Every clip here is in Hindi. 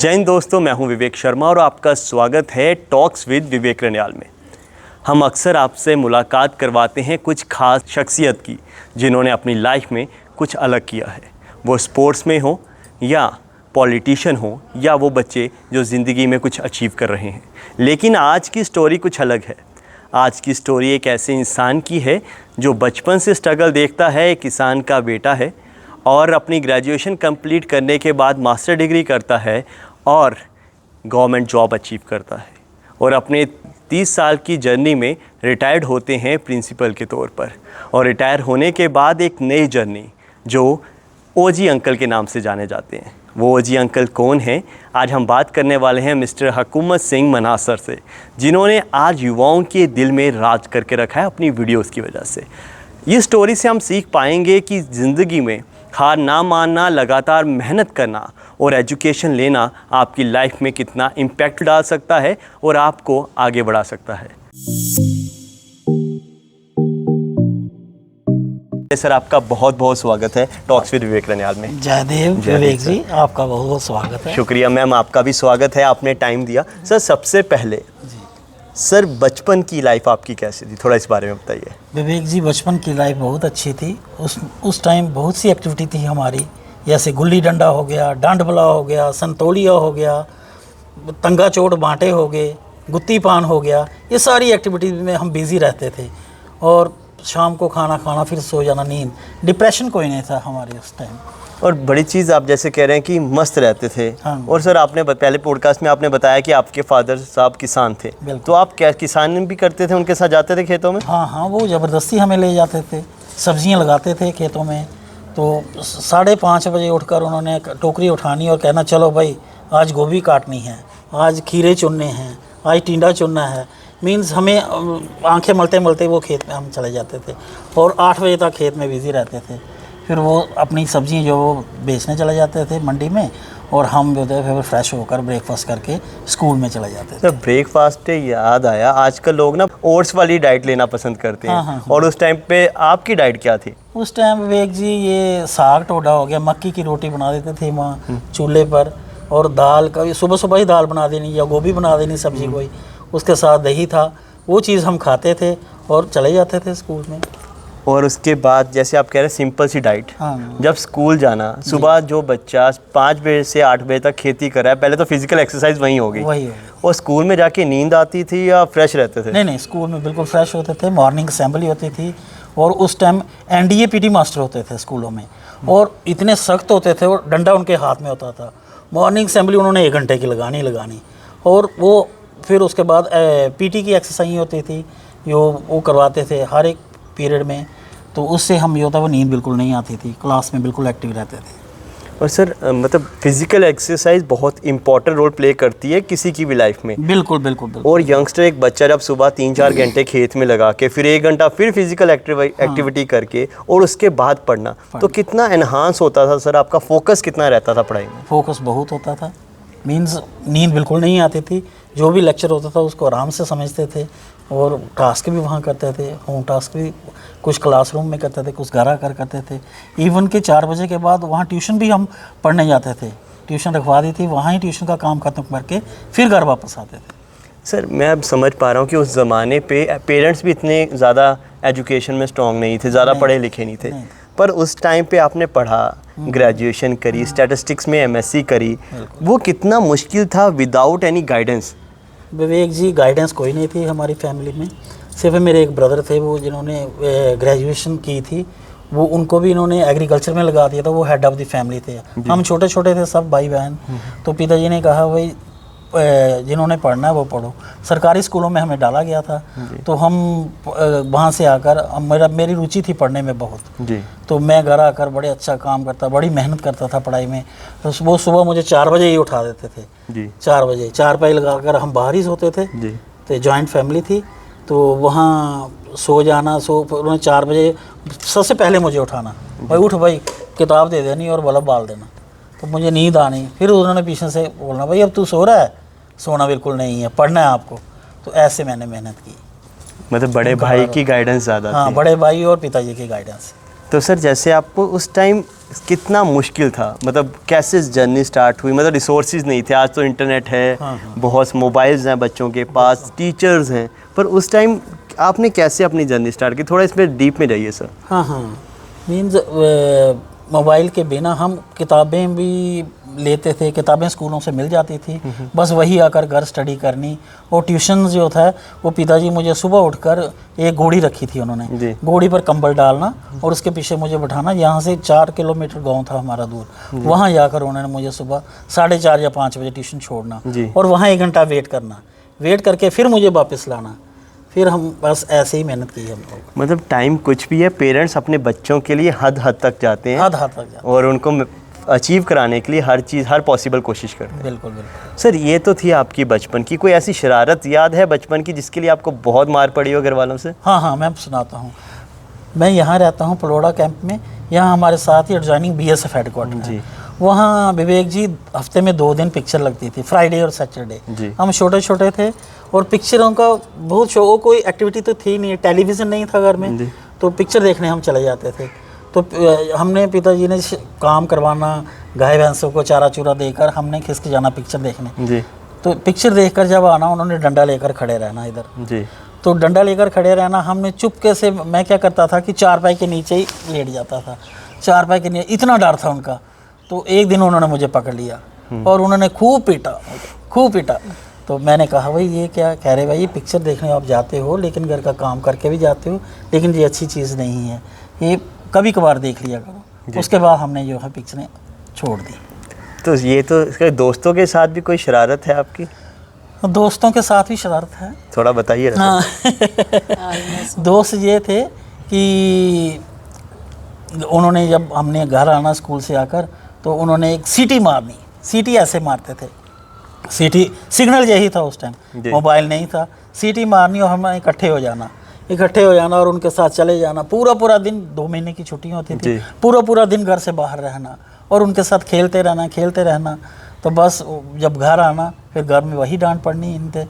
जय हिंद दोस्तों, मैं हूं विवेक शर्मा और आपका स्वागत है टॉक्स विद विवेक रनियाल में। हम अक्सर आपसे मुलाकात करवाते हैं कुछ खास शख्सियत की जिन्होंने अपनी लाइफ में कुछ अलग किया है। वो स्पोर्ट्स में हो या पॉलिटिशियन हो या वो बच्चे जो ज़िंदगी में कुछ अचीव कर रहे हैं। लेकिन आज की स्टोरी कुछ अलग है। आज की स्टोरी एक ऐसे इंसान की है जो बचपन से स्ट्रगल देखता है, एक किसान का बेटा है और अपनी ग्रेजुएशन कंप्लीट करने के बाद मास्टर डिग्री करता है और गवर्नमेंट जॉब अचीव करता है और अपने 30 साल की जर्नी में रिटायर्ड होते हैं प्रिंसिपल के तौर पर। और रिटायर होने के बाद एक नई जर्नी जो ओजी अंकल के नाम से जाने जाते हैं। वो ओजी अंकल कौन हैं? आज हम बात करने वाले हैं मिस्टर हुकूमत सिंह मनासर से, जिन्होंने आज युवाओं के दिल में राज करके रखा है अपनी वीडियोस की वजह से। इस स्टोरी से हम सीख पाएंगे कि ज़िंदगी में हार ना मानना, लगातार मेहनत करना और एजुकेशन लेना आपकी लाइफ में कितना इम्पैक्ट डाल सकता है और आपको आगे बढ़ा सकता है। सर, आपका बहुत बहुत स्वागत है टॉक्स विद विवेक रनियाल में। जयदेव विवेक जी, आपका बहुत बहुत स्वागत है। शुक्रिया मैम, आपका भी स्वागत है, आपने टाइम दिया। सर, सबसे पहले सर बचपन की लाइफ आपकी कैसी थी, थोड़ा इस बारे में बताइए। विवेक जी, बचपन की लाइफ बहुत अच्छी थी। उस टाइम बहुत सी एक्टिविटी थी हमारी, जैसे गुल्ली डंडा हो गया, डांड बला हो गया, संतोलिया हो गया, तंगा चोट बांटे हो गए, गुत्ती पान हो गया। ये सारी एक्टिविटीज़ में हम बिज़ी रहते थे और शाम को खाना खाना फिर सो जाना, नींद। डिप्रेशन कोई नहीं था हमारे उस टाइम। और बड़ी चीज़ आप जैसे कह रहे हैं कि मस्त रहते थे। हाँ। और सर, आपने पहले पॉडकास्ट में आपने बताया कि आपके फादर साहब किसान थे, तो आप क्या किसान भी करते थे, उनके साथ जाते थे खेतों में? हाँ, वो ज़बरदस्ती हमें ले जाते थे, सब्जियां लगाते थे खेतों में। तो 5:30 बजे उठकर उन्होंने टोकरी उठानी और कहना, चलो भाई आज गोभी काटनी है, आज खीरे चुनने हैं, आज टिंडा चुनना है। मीन्स हमें आंखें मलते मलते वो खेत में हम चले जाते थे और 8 बजे तक खेत में बिज़ी रहते थे। फिर वो अपनी सब्ज़ी जो वो बेचने चले जाते थे मंडी में और हम जो थे फिर फ्रेश होकर ब्रेकफास्ट करके स्कूल में चले जाते थे। सर, ब्रेकफास्ट से याद आया, आजकल लोग ना ओट्स वाली डाइट लेना पसंद करते हैं। हाँ। और उस टाइम पे आपकी डाइट क्या थी? उस टाइम विवेक जी ये साग टोडा हो गया, मक्की की रोटी बना देते थे वहाँ चूल्हे पर, और दाल कभी सुबह सुबह ही दाल बना देनी या गोभी बना देनी सब्जी कोई, उसके साथ दही था। वो चीज़ हम खाते थे और चले जाते थे स्कूल में। और उसके बाद जैसे आप कह रहे हैं सिंपल सी डाइट। हाँ। जब स्कूल जाना, सुबह जो बच्चा 5 बजे से 8 बजे तक खेती कर रहा है, पहले तो फिजिकल एक्सरसाइज वहीं हो गई। और स्कूल में जाके नींद आती थी या फ्रेश रहते थे? नहीं, स्कूल में बिल्कुल फ्रेश होते थे। मॉर्निंग असेंबली होती थी और उस टाइम एनडीए पीटी मास्टर होते थे स्कूलों में और इतने सख्त होते थे और डंडा उनके हाथ में होता था। मॉर्निंग असेंबली उन्होंने 1 घंटे की लगानी और वो फिर उसके बाद पीटी की एक्सरसाइज होती थी जो वो करवाते थे हर एक पीरियड में। तो उससे हम जो था वो नींद बिल्कुल नहीं आती थी, क्लास में बिल्कुल एक्टिव रहते थे। और सर मतलब फिजिकल एक्सरसाइज बहुत इंपॉर्टेंट रोल प्ले करती है किसी की भी लाइफ में। बिल्कुल। और यंगस्टर एक बच्चा जब सुबह 3-4 घंटे खेत में लगा के फिर 1 घंटा फिर फिजिकल एक्टिविटी करके और उसके बाद पढ़ना, तो कितना एनहांस होता था सर, आपका फोकस कितना रहता था पढ़ाई में? फोकस बहुत होता था। मीन्स नींद बिल्कुल नहीं आती थी। जो भी लेक्चर होता था उसको आराम से समझते थे और टास्क भी वहाँ करते थे। होम टास्क भी कुछ क्लासरूम में करते थे, कुछ घर आकर करते थे। इवन के 4 बजे के बाद वहाँ ट्यूशन भी हम पढ़ने जाते थे। ट्यूशन रखवा दी थी, वहाँ ही ट्यूशन का काम खत्म करके फिर घर वापस आते थे। सर, मैं अब समझ पा रहा हूँ कि उस ज़माने पे पेरेंट्स भी इतने ज़्यादा एजुकेशन में स्ट्रॉन्ग नहीं थे, ज़्यादा पढ़े लिखे नहीं थे। पर उस टाइम पे आपने पढ़ा, ग्रेजुएशन करी, स्टैटिस्टिक्स में एमएससी करी, वो कितना मुश्किल था विदाउट एनी गाइडेंस? विवेक जी, गाइडेंस कोई नहीं थी हमारी फैमिली में। सिर्फ मेरे एक ब्रदर थे वो जिन्होंने ग्रेजुएशन की थी, वो उनको भी इन्होंने एग्रीकल्चर में लगा दिया था। वो हेड ऑफ़ द फैमिली थे। हम छोटे छोटे थे सब भाई बहन। तो पिताजी ने कहा भाई जिन्होंने पढ़ना है वो पढ़ो। सरकारी स्कूलों में हमें डाला गया था। तो हम वहाँ से आकर मेरी रुचि थी पढ़ने में बहुत जी। तो मैं घर आकर बड़े अच्छा काम करता, बड़ी मेहनत करता था पढ़ाई में। तो वो सुबह मुझे 4 बजे ही उठा देते थे जी। 4 बजे चारपाई लगाकर हम बाहर ही सोते थे जी। तो जॉइंट फैमिली थी, तो वहाँ सो जाना। उन्होंने 4 बजे सबसे पहले मुझे उठाना, भाई उठ भाई, किताब दे देनी और बल्ब बाल देना। तो मुझे नींद आनी, फिर उन्होंने पीछे से बोलना, भाई अब तू सो रहा है, सोना बिल्कुल नहीं है, पढ़ना है आपको। तो ऐसे मैंने मेहनत की। मतलब बड़े भाई की गाइडेंस ज़्यादा थी? हाँ, बड़े भाई और पिताजी की गाइडेंस। तो सर जैसे आपको उस टाइम कितना मुश्किल था, मतलब कैसे जर्नी स्टार्ट हुई? मतलब रिसोर्सेज नहीं थे, आज तो इंटरनेट है, बहुत मोबाइल्स हैं बच्चों के पास, टीचर्स हैं, पर उस टाइम आपने कैसे अपनी जर्नी स्टार्ट की? थोड़ा इसमें डीप में जाइए सर। हाँ हाँ, मीन्स मोबाइल के बिना हम किताबें भी लेते थे, किताबें स्कूलों से मिल जाती थी, बस वही आकर घर स्टडी करनी। और ट्यूशन जो था वो पिताजी मुझे सुबह उठकर एक घोड़ी रखी थी उन्होंने, घोड़ी पर कंबल डालना और उसके पीछे मुझे बैठाना। यहाँ से 4 किलोमीटर गांव था हमारा दूर, वहाँ जाकर उन्होंने मुझे सुबह 4:30 या 5 बजे ट्यूशन छोड़ना और वहाँ 1 घंटा वेट करना, वेट करके फिर मुझे वापस लाना। फिर हम बस ऐसे ही मेहनत की हम लोग। मतलब टाइम कुछ भी है, पेरेंट्स अपने बच्चों के लिए हद तक जाते हैं, हद तक जाते और उनको अचीव कराने के लिए हर चीज़, हर पॉसिबल कोशिश करते हैं। बिल्कुल बिल्कुल। सर ये तो थी आपकी बचपन की, कोई ऐसी शरारत याद है बचपन की जिसके लिए आपको बहुत मार पड़ी हो घर वालों से? हाँ हाँ, मैं सुनाता हूँ। मैं यहाँ रहता हूँ पलोड़ा कैंप में, यहाँ हमारे साथ ही एडजॉइनिंग BSF हेडक्वार्टर है। वहाँ विवेक जी हफ्ते में 2 दिन पिक्चर लगती थी, फ्राइडे और सैटरडे। हम छोटे छोटे थे और पिक्चरों का बहुत शौक, कोई एक्टिविटी तो थी नहीं, टेलीविज़न नहीं था घर में, तो पिक्चर देखने हम चले जाते थे। तो हमने पिताजी ने काम करवाना, गाय भैंसों को चारा चूरा देकर हमने खिसक जाना पिक्चर देखने। तो पिक्चर देखकर जब आना, उन्होंने डंडा लेकर खड़े रहना इधर। तो डंडा लेकर खड़े रहना, हमने चुपके से, मैं क्या करता था कि चारपाई के नीचे ही लेट जाता था, चारपाई के नीचे, इतना डर था उनका। तो एक दिन उन्होंने मुझे पकड़ लिया और उन्होंने खूब पीटा। तो मैंने कहा भाई ये क्या? कह रहे भाई ये पिक्चर देखने आप जाते हो लेकिन घर का काम करके भी जाते हो, लेकिन ये अच्छी चीज़ नहीं है, ये कभी कभार देख लिया करो। उसके बाद हमने जो है पिक्चरें छोड़ दी। तो ये तो इसके दोस्तों के साथ भी कोई शरारत है आपकी? दोस्तों के साथ भी शरारत है, थोड़ा बताइए। हाँ दोस्त ये थे कि उन्होंने, जब हमने घर आना स्कूल से आकर, तो उन्होंने एक सीटी मारनी, सीटी ऐसे मारते थे, सीटी सिग्नल यही था उस टाइम, मोबाइल नहीं था, सीटी मारनी और हमें इकट्ठे हो जाना और उनके साथ चले जाना। पूरा दिन, 2 महीने की छुट्टियां होती थी, पूरा दिन घर से बाहर रहना और उनके साथ खेलते रहना। तो बस जब घर आना, फिर घर में वही डांट पड़नी इनके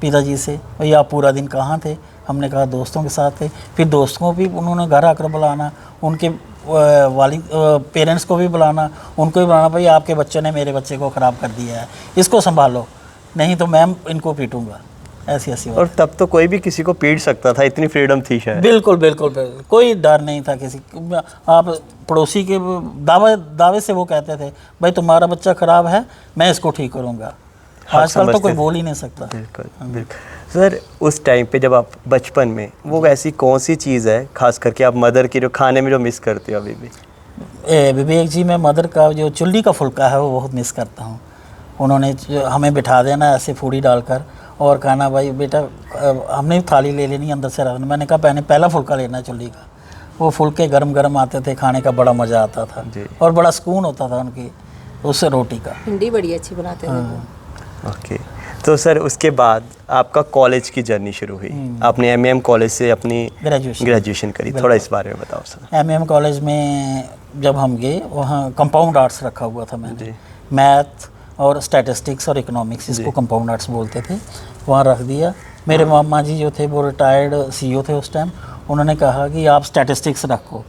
पिताजी से, भैया आप पूरा दिन कहाँ थे? हमने कहा दोस्तों के साथ थे। फिर दोस्तों को भी उन्होंने घर आकर बुलाना, उनके वालिद पेरेंट्स को भी बुलाना, उनको भी बुलाना, भाई आपके बच्चे ने मेरे बच्चे को ख़राब कर दिया है, इसको संभालो, नहीं तो मैं इनको पीटूंगा। ऐसी और तब तो कोई भी किसी को पीट सकता था, इतनी फ्रीडम थी शायद। बिल्कुल, कोई डर नहीं था किसी। आप पड़ोसी के दावे से वो कहते थे भाई तुम्हारा बच्चा ख़राब है, मैं इसको ठीक करूँगा। आजकल तो कोई बोल ही नहीं सकता। बिल्कुल। सर उस टाइम पे जब आप बचपन में, वो ऐसी कौन सी चीज़ है खास करके आप मदर की जो खाने में जो मिस करते हो अभी भी? विवेक जी, मैं मदर का जो चुल्ली का फुल्का है वो बहुत मिस करता हूँ। उन्होंने हमें बिठा देना ऐसे फूड़ी डालकर और कहना भाई बेटा, हमने थाली ले लेनी अंदर से रखना। मैंने कहा पहला फुल्का लेना है चुल्ली का। वो फुल्के गरम आते थे, खाने का बड़ा मज़ा आता था और बड़ा सुकून होता था उनकी उससे रोटी का। भिंडी बड़ी अच्छी बनाते थे। ओके, तो सर उसके बाद आपका कॉलेज की जर्नी शुरू हुई, आपने MM कॉलेज से अपनी ग्रेजुएशन करी, थोड़ा इस बारे में बताओ सर। MM कॉलेज में जब हम गए, वहाँ कंपाउंड आर्ट्स रखा हुआ था मैंने, मैथ और स्टैटिस्टिक्स और इकोनॉमिक्स, इसको कंपाउंड आर्ट्स बोलते थे, वहाँ रख दिया। मेरे मामा जी जो थे वो रिटायर्ड CEO थे उस टाइम, उन्होंने कहा कि आप स्टैटिस्टिक्स रखो,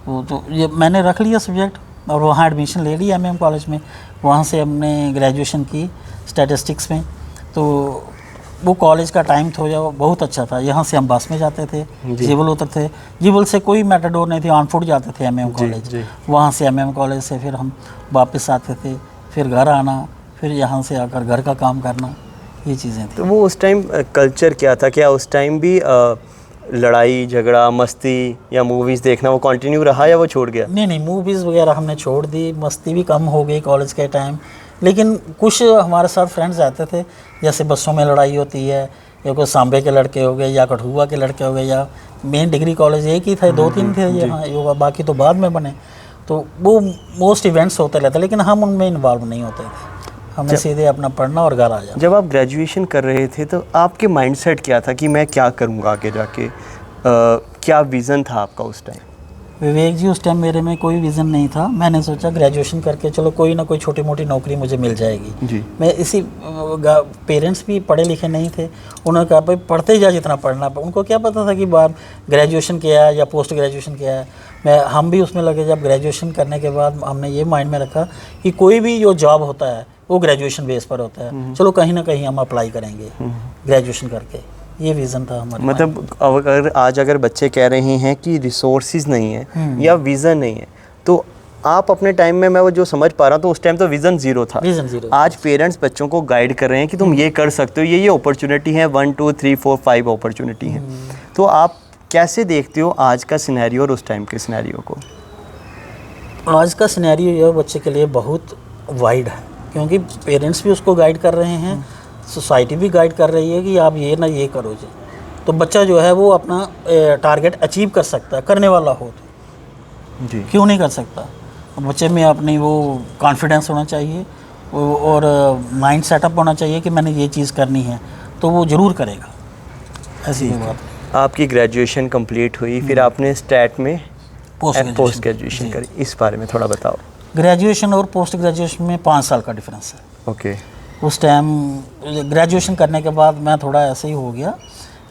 तो ये मैंने रख लिया सब्जेक्ट और वहाँ एडमिशन ले लिया MM कॉलेज में। वहाँ से हमने ग्रेजुएशन की स्टैटिस्टिक्स में। तो वो कॉलेज का टाइम था जो बहुत अच्छा था। यहाँ से हम बस में जाते थे, जीवल उतरते, जीवल से कोई मेटाडोर नहीं थी, ऑन फुट जाते थे MM कॉलेज। वहाँ से MM कॉलेज से फिर हम वापस आते थे, फिर घर आना, फिर यहाँ से आकर घर का काम करना, ये चीज़ें थी। तो वो उस टाइम कल्चर क्या था? क्या उस टाइम भी लड़ाई झगड़ा मस्ती या मूवीज़ देखना वो कंटिन्यू रहा या वो छोड़ गया? नहीं, मूवीज़ वगैरह हमने छोड़ दी, मस्ती भी कम हो गई कॉलेज के टाइम। लेकिन कुछ हमारे साथ फ्रेंड्स आते थे, जैसे बसों में लड़ाई होती है, या कोई सांबे के लड़के हो गए या कठुआ के लड़के हो गए, या मेन डिग्री कॉलेज एक ही था, 2-3 थे यहाँ, बाकी तो बाद में बने। तो वो मोस्ट इवेंट्स होते रहते, लेकिन हम उनमें इन्वॉल्व नहीं होते थे, हमें सीधे अपना पढ़ना और घर आ जाना। जब आप ग्रेजुएशन कर रहे थे तो आपके माइंडसेट क्या था कि मैं क्या करूँगा आगे जाके? क्या विज़न था आपका उस टाइम? विवेक जी, उस टाइम मेरे में कोई विज़न नहीं था। मैंने सोचा ग्रेजुएशन करके चलो कोई ना कोई छोटी मोटी नौकरी मुझे मिल जाएगी जी। मैं इसी पेरेंट्स भी पढ़े लिखे नहीं थे, उन्होंने कहा भाई पढ़ते ही जा जितना पढ़ना। उनको क्या पता था कि बाहर ग्रेजुएशन किया है या पोस्ट ग्रेजुएशन किया है। हम भी उसमें लगे। जब ग्रेजुएशन करने के बाद हमने ये माइंड में रखा कि कोई भी जो जॉब होता है वो ग्रेजुएशन बेस पर होता है, चलो कहीं ना कहीं हम अप्लाई करेंगे ग्रेजुएशन करके। ये विज़न था हमारा। मतलब अगर बच्चे कह रहे हैं कि रिसोर्सेज नहीं है या विज़न नहीं है, तो आप अपने टाइम में, मैं वो जो समझ पा रहा हूँ, तो उस टाइम तो विज़न ज़ीरो था। Vision zero. आज पेरेंट्स बच्चों को गाइड कर रहे हैं कि तुम ये कर सकते हो, ये अपॉर्चुनिटी है, 1 2 3 4 5 अपॉर्चुनिटी है। तो आप कैसे देखते हो आज का सिनेरियो और उस टाइम के सिनेरियो को? आज का सिनेरियो यह बच्चे के लिए बहुत वाइड है, क्योंकि पेरेंट्स भी उसको गाइड कर रहे हैं, सोसाइटी भी गाइड कर रही है कि आप ये ना ये करो जी। तो बच्चा जो है वो अपना टारगेट अचीव कर सकता है, करने वाला हो तो जी। क्यों नहीं कर सकता। बच्चे में अपनी वो कॉन्फिडेंस होना चाहिए और माइंड सेटअप होना चाहिए कि मैंने ये चीज़ करनी है, तो वो ज़रूर करेगा। ऐसी कोई बात नहीं। आपकी ग्रेजुएशन कंप्लीट हुई, फिर आपने स्टैट में पोस्ट ग्रेजुएशन करी, इस बारे में थोड़ा बताओ। ग्रेजुएशन और पोस्ट ग्रेजुएशन में 5 साल का डिफरेंस है। ओके। उस टाइम ग्रेजुएशन करने के बाद मैं थोड़ा ऐसे ही हो गया,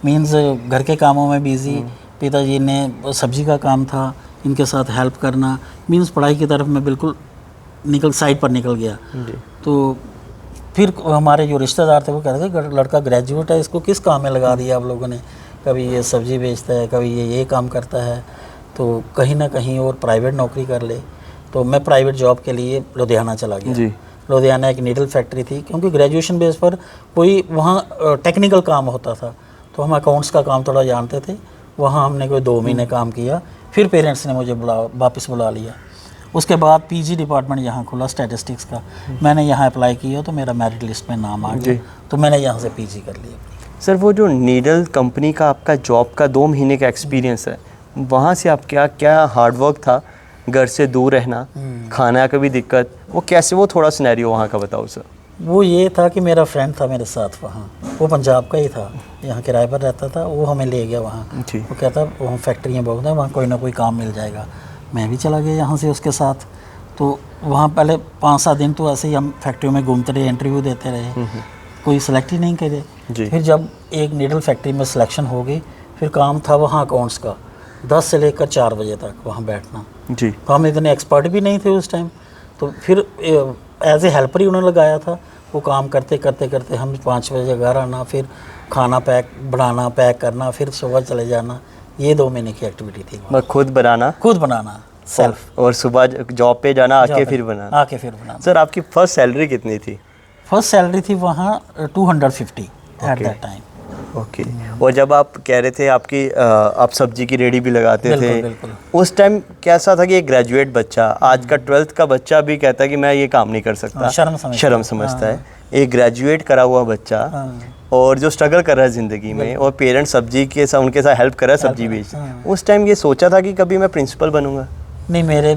मींस घर के कामों में बिज़ी। पिताजी ने सब्जी का काम था, इनके साथ हेल्प करना, मींस पढ़ाई की तरफ मैं बिल्कुल साइड पर निकल गया। तो फिर हमारे जो रिश्तेदार थे वो कह रहे थे लड़का ग्रेजुएट है, इसको किस काम में लगा दिया आप लोगों ने, कभी ये सब्ज़ी बेचता है, कभी ये काम करता है, तो कहीं ना कहीं और प्राइवेट नौकरी कर ले। तो मैं प्राइवेट जॉब के लिए लुधियाना चला गया जी। लुधियाना एक नीडल फैक्ट्री थी, क्योंकि ग्रेजुएशन बेस पर कोई वहाँ टेक्निकल काम होता था, तो हम अकाउंट्स का काम थोड़ा जानते थे। वहाँ हमने कोई 2 महीने काम किया, फिर पेरेंट्स ने मुझे वापस बुला लिया। उसके बाद पीजी डिपार्टमेंट यहाँ खुला स्टैटिस्टिक्स का, मैंने यहाँ अप्लाई किया तो मेरा मेरिट लिस्ट में नाम आ गया, तो मैंने यहाँ से पीजी कर लिया। सर, वो जो नीडल कंपनी का आपका जॉब का 2 महीने का एक्सपीरियंस है, वहाँ से आप क्या हार्डवर्क था, घर से दूर रहना, खाना का भी दिक्कत, वो कैसे, वो थोड़ा सिनेरियो वहाँ का बताओ सर। वो ये था कि मेरा फ्रेंड था मेरे साथ वहाँ, वो पंजाब का ही था, यहाँ किराए पर रहता था, वो हमें ले गया वहाँ। जी। वो कहता वहाँ फैक्ट्रियाँ बहुत हैं, वहाँ कोई ना कोई काम मिल जाएगा। मैं भी चला गया यहाँ से उसके साथ। तो वहाँ पहले 5-7 दिन तो ऐसे ही हम फैक्ट्रियों में घूमते रहे, इंटरव्यू देते रहे, कोई सेलेक्ट ही नहीं करे। फिर जब एक नीडल फैक्ट्री में सिलेक्शन हो गई, फिर काम था वहाँ अकाउंट्स का, 10 से लेकर 4 बजे तक वहाँ बैठना। जी। तो हम इतने एक्सपर्ट भी नहीं थे उस टाइम, तो फिर एज ए हेल्पर ही उन्होंने लगाया था। वो काम करते करते करते हम 5 बजे घर आना, फिर खाना बनाना, पैक करना, फिर सुबह चले जाना। ये 2 महीने की एक्टिविटी थी। खुद बनाना सेल्फ, और सुबह जॉब पे जाना, आके फिर बनाना। सर, आपकी फर्स्ट सैलरी कितनी थी? फर्स्ट सैलरी थी वहाँ 250 एट दैट टाइम। ओके। और जब आप कह रहे थे आप सब्जी की रेडी भी लगाते थे, बिल्कुल। उस टाइम कैसा था कि एक ग्रेजुएट बच्चा, आज का 12th का बच्चा भी कहता है कि मैं ये काम नहीं कर सकता, शर्म समझता है। एक ग्रेजुएट करा हुआ बच्चा और जो स्ट्रगल कर रहा है ज़िंदगी में, और पेरेंट्स सब्जी के साथ उनके साथ हेल्प कर रहा है सब्जी बेच, उस टाइम ये सोचा था कि कभी मैं प्रिंसिपल बनूंगा? नहीं, मेरे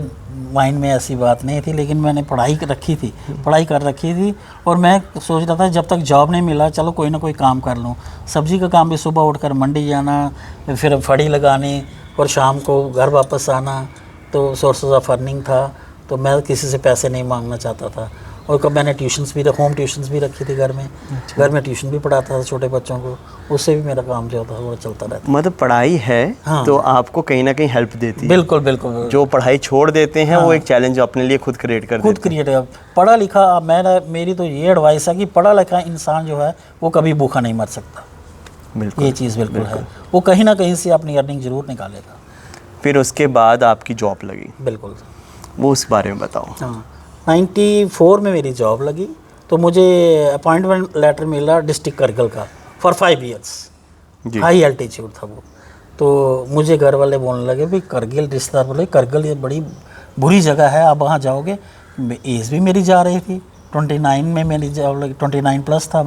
माइंड में ऐसी बात नहीं थी, लेकिन मैंने पढ़ाई कर रखी थी और मैं सोच रहा था जब तक जॉब नहीं मिला चलो कोई ना कोई काम कर लूँ। सब्जी का काम भी सुबह उठकर मंडी जाना, फिर फड़ी लगानी और शाम को घर वापस आना, तो सोर्सेज ऑफ अर्निंग था। तो मैं किसी से पैसे नहीं मांगना चाहता था। और कब मैंने होम ट्यूशन्स भी रखी थी घर में। घर में ट्यूशन भी पढ़ाता था छोटे बच्चों को, उससे भी मेरा काम जो था वो चलता रहता। मतलब पढ़ाई है तो आपको कहीं ना कहीं हेल्प देती है। बिल्कुल। जो पढ़ाई छोड़ देते हैं वो एक चैलेंज अपने लिए खुद क्रिएट कर पढ़ा लिखा, मेरी तो ये एडवाइस है कि पढ़ा लिखा इंसान जो है वो कभी भूखा नहीं मर सकता। बिल्कुल, ये चीज़ बिल्कुल है। वो कहीं ना कहीं से अपनी अर्निंग जरूर निकालेगा। फिर उसके बाद आपकी जॉब लगी? बिल्कुल, वो उस बारे में बताओ। हाँ, 94 में मेरी जॉब लगी, तो मुझे अपॉइंटमेंट लेटर मिला डिस्ट्रिक्ट करगिल का फॉर 5 ईयर्स। हाई एल्टीट्यूड था वो। तो मुझे घर वाले बोलने लगे भाई करगिल, रिश्तेदार बोले करगिल ये बड़ी बुरी जगह है, आप वहाँ जाओगे। एज भी मेरी जा रही थी, 29 में मेरी जॉब लगी, 29 प्लस था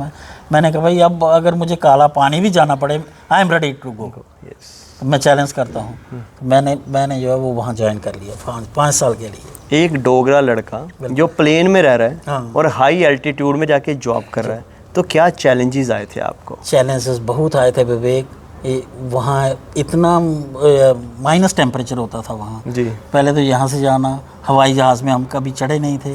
मैंने कहा भाई अब अगर मुझे काला पानी भी जाना पड़े, I am ready to go. मैं चैलेंज करता हूँ। तो मैंने जो है वो वहाँ ज्वाइन कर लिया 5 साल के लिए। एक डोगरा लड़का जो प्लेन में रह रहा है, हाँ, और हाई एल्टीट्यूड में जाके जॉब कर रहा है, तो क्या चैलेंजेस आए थे आपको? चैलेंजेस बहुत आए थे विवेक। वहाँ इतना माइनस टेम्परेचर होता था वहाँ। जी। पहले तो यहाँ से जाना, हवाई जहाज़ में हम कभी चढ़े नहीं थे,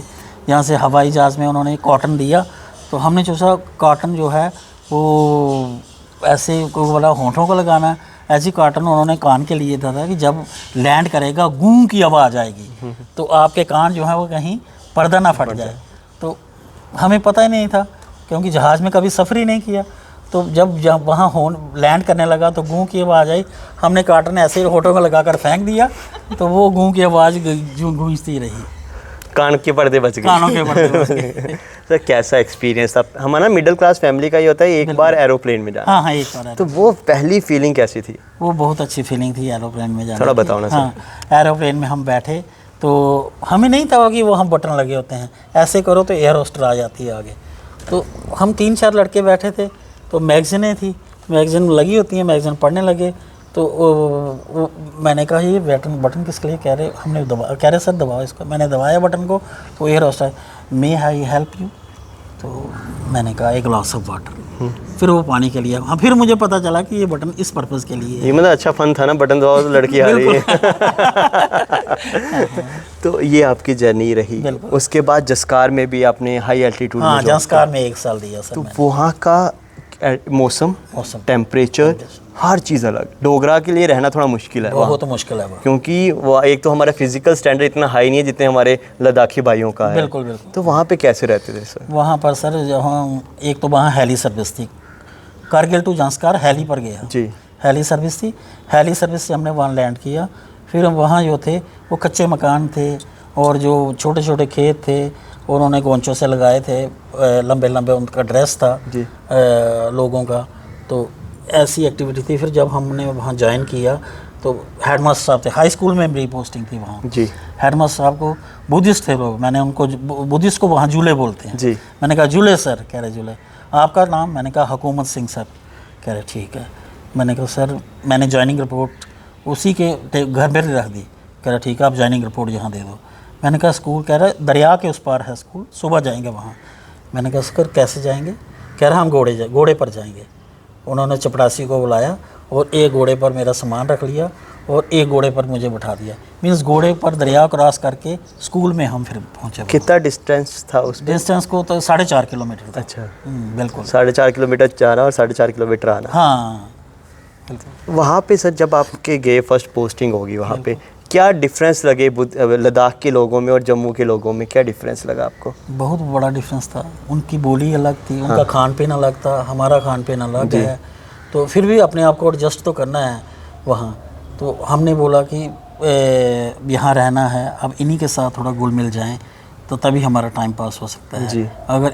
यहाँ से हवाई जहाज़ में उन्होंने कॉटन दिया, तो हमने सोचा कॉटन जो है वो ऐसे कोई बोला होंठों को लगाना है, ऐसी कॉटन उन्होंने कान के लिए था कि जब लैंड करेगा गूं की आवाज़ आएगी तो आपके कान जो है वो कहीं पर्दा ना फट जाए। तो हमें पता ही नहीं था क्योंकि जहाज़ में कभी सफ़र ही नहीं किया। तो जब वहाँ लैंड करने लगा तो गूं की आवाज़ आई, हमने कॉटन ऐसे होठों में लगाकर फेंक दिया तो वो गूं की आवाज़ गूंजती रही, कान के पर्दे बच गए। कानों के पर्दे बच गए। सर कैसा एक्सपीरियंस था? हमारा मिडिल क्लास फैमिली का ये होता है एक बार एरोप्लेन में जाना। हाँ एक बार। तो वो पहली फीलिंग कैसी थी? वो बहुत अच्छी फीलिंग थी एरोप्लेन में जाना। थोड़ा बताओ ना सर। हाँ, एरोप्लेन में हम बैठे तो हमें नहीं था कि वो हम बटन लगे होते हैं, ऐसे करो तो एयर होस्टर आ जाती है आगे। तो हम 3-4 लड़के बैठे थे, तो मैगज़ीनें थी, मैगज़ीन लगी होती हैं, मैगज़ीन पढ़ने लगे। तो वो मैंने कहा ये बटन किसके लिए? कह रहे हमने कह रहे सर दबाओ इसको। मैंने दबाया बटन को तो air होस्टर, may I help you? तो मैंने कहा एक ग्लास ऑफ वाटर। फिर वो पानी के लिए। हाँ, फिर मुझे पता चला कि ये बटन इस पर्पज़ के लिए है। ये मतलब अच्छा फन था ना, बटन दबाओ तो लड़की आ रही है। तो ये आपकी जर्नी रही। उसके बाद जस्कार में भी आपने हाई एल्टीट्यूड में हाँ, जस्कार में 1 साल दिया सर। तो वहाँ का मौसम, टेम्परेचर, हर चीज़ अलग। डोगरा के लिए रहना थोड़ा मुश्किल है, बहुत मुश्किल है वो, क्योंकि वो एक तो हमारा फिजिकल स्टैंडर्ड इतना हाई नहीं है जितने हमारे लद्दाखी भाइयों का है। बिल्कुल बिल्कुल। तो वहाँ पे कैसे रहते थे सर? वहाँ पर सर जहाँ एक तो वहाँ हेली सर्विस थी, कारगिल टू जंस्कार हेली पर गया जी। हेली सर्विस थी। हेली सर्विस से हमने वहाँ लैंड किया। फिर हम वहाँ जो थे वो कच्चे मकान थे और जो छोटे छोटे खेत थे उन्होंने गोंचों से लगाए थे, लंबे लंबे उनका ड्रेस था जी। लोगों का। तो ऐसी एक्टिविटी थी। फिर जब हमने वहाँ ज्वाइन किया तो हेडमास्टर साहब थे, हाई स्कूल में मेरी पोस्टिंग थी वहाँ जी। हेडमास्टर साहब को बुद्धिस्ट थे लोग, मैंने उनको बुद्धिस्ट को वहाँ जूले बोलते हैं जी। मैंने कहा जूले सर। कह रहे जूले। आपका नाम? मैंने कहा हुकूमत सिंह सर। कह रहे ठीक है। मैंने कहा सर मैंने ज्वाइनिंग रिपोर्ट उसी के घर पर रख दी। कह रहा ठीक है, आप ज्वाइनिंग रिपोर्ट यहाँ दे दो। मैंने कहा स्कूल? कह रहा दरिया के उस पार है स्कूल, सुबह जाएंगे वहाँ। मैंने कहा सर कैसे जाएंगे? कह रहा हम घोड़े पर जाएंगे। उन्होंने चपड़ासी को बुलाया और एक घोड़े पर मेरा सामान रख लिया और एक घोड़े पर मुझे बैठा दिया। मीन्स घोड़े पर दरिया क्रॉस करके स्कूल में हम फिर पहुँचे। कितना डिस्टेंस था उस? डिस्टेंस को तो 4.5 किलोमीटर था। अच्छा। बिल्कुल 4.5 किलोमीटर जाना और 4.5 किलोमीटर आना। हाँ बिल्कुल। वहाँ पे सर जब आपके गए फर्स्ट पोस्टिंग होगी वहाँ पे, क्या डिफरेंस लगे लद्दाख के लोगों में और जम्मू के लोगों में? क्या डिफरेंस लगा आपको? बहुत बड़ा डिफरेंस था। उनकी बोली अलग थी, उनका खान पीन अलग था, हमारा खान पीन अलग है। तो फिर भी अपने आप को एडजस्ट तो करना है वहाँ। तो हमने बोला कि यहाँ रहना है, अब इन्हीं के साथ थोड़ा घुल मिल जाएँ तो तभी हमारा टाइम पास हो सकता है जी। अगर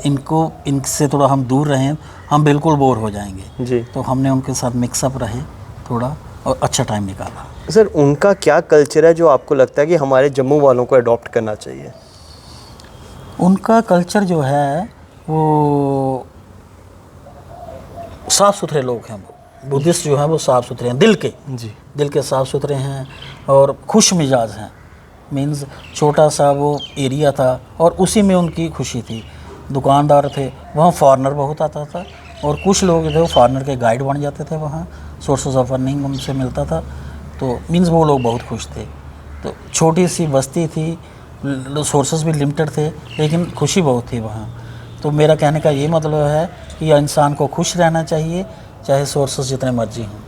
इनसे थोड़ा हम दूर रहें हम बिल्कुल बोर हो जाएंगे जी। तो हमने उनके साथ मिक्सअप रहे थोड़ा और अच्छा टाइम निकाला। सर उनका क्या कल्चर है जो आपको लगता है कि हमारे जम्मू वालों को अडॉप्ट करना चाहिए? उनका कल्चर जो है वो साफ़ सुथरे लोग हैं। वो बुद्धिस्ट जो हैं वो साफ़ सुथरे हैं, दिल के साफ़ सुथरे हैं और खुश मिजाज हैं। मीन्स छोटा सा वो एरिया था और उसी में उनकी खुशी थी। दुकानदार थे वहाँ, फॉरेनर बहुत आता था और कुछ लोग थे वो फॉरेनर के गाइड बन जाते थे वहाँ, सोर्सेज ऑफ अर्निंग उनसे मिलता था। तो मीन्स वो लोग बहुत खुश थे। तो छोटी सी बस्ती थी, सोर्सेज भी लिमिटेड थे लेकिन खुशी बहुत थी वहाँ। तो मेरा कहने का ये मतलब है कि इंसान को खुश रहना चाहिए चाहे सोर्सेज जितने मर्जी हों।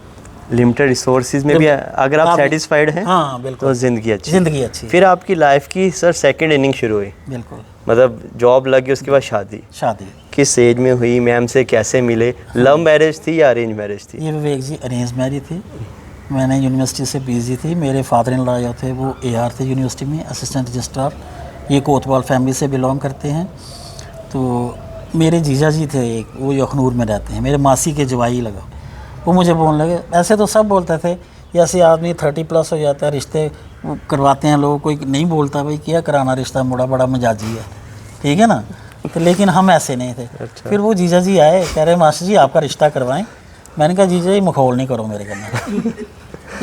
लिमिटेड रिसोर्सेज में भी अगर आप सेटिस्फाइड हैं हाँ बिल्कुल तो ज़िंदगी अच्छी। फिर आपकी लाइफ की सर सेकंड इनिंग शुरू हुई। बिल्कुल। मतलब जॉब लगी, उसके बाद शादी किस एज में हुई? मैम से कैसे मिले? लव मैरिज थी या अरेंज मैरिज थी? ये विवेक जी अरेंज मैरिज थी। मैंने यूनिवर्सिटी से पीजी थी। मेरे फादर इन लॉ जो थे वो AR थे यूनिवर्सिटी में, असिस्टेंट रजिस्ट्रार। ये कोतवाल फैमिली से बिलोंग करते हैं। तो मेरे जीजा जी थे एक, वो यखनूर में रहते हैं, मेरे मासी के जवाई लगा। वो मुझे बोलने लगे, ऐसे तो सब बोलते थे ऐसे आदमी 30+ हो जाता है रिश्ते करवाते हैं लोग, कोई नहीं बोलता भाई क्या कराना रिश्ता, मुड़ा बड़ा मजाजी है, ठीक है ना। तो लेकिन हम ऐसे नहीं थे। अच्छा। फिर वो जीजा जी आए, कह रहे मास्टर जी आपका रिश्ता करवाएं। मैंने कहा जीजा जी मखौल नहीं करो मेरे कन्नै,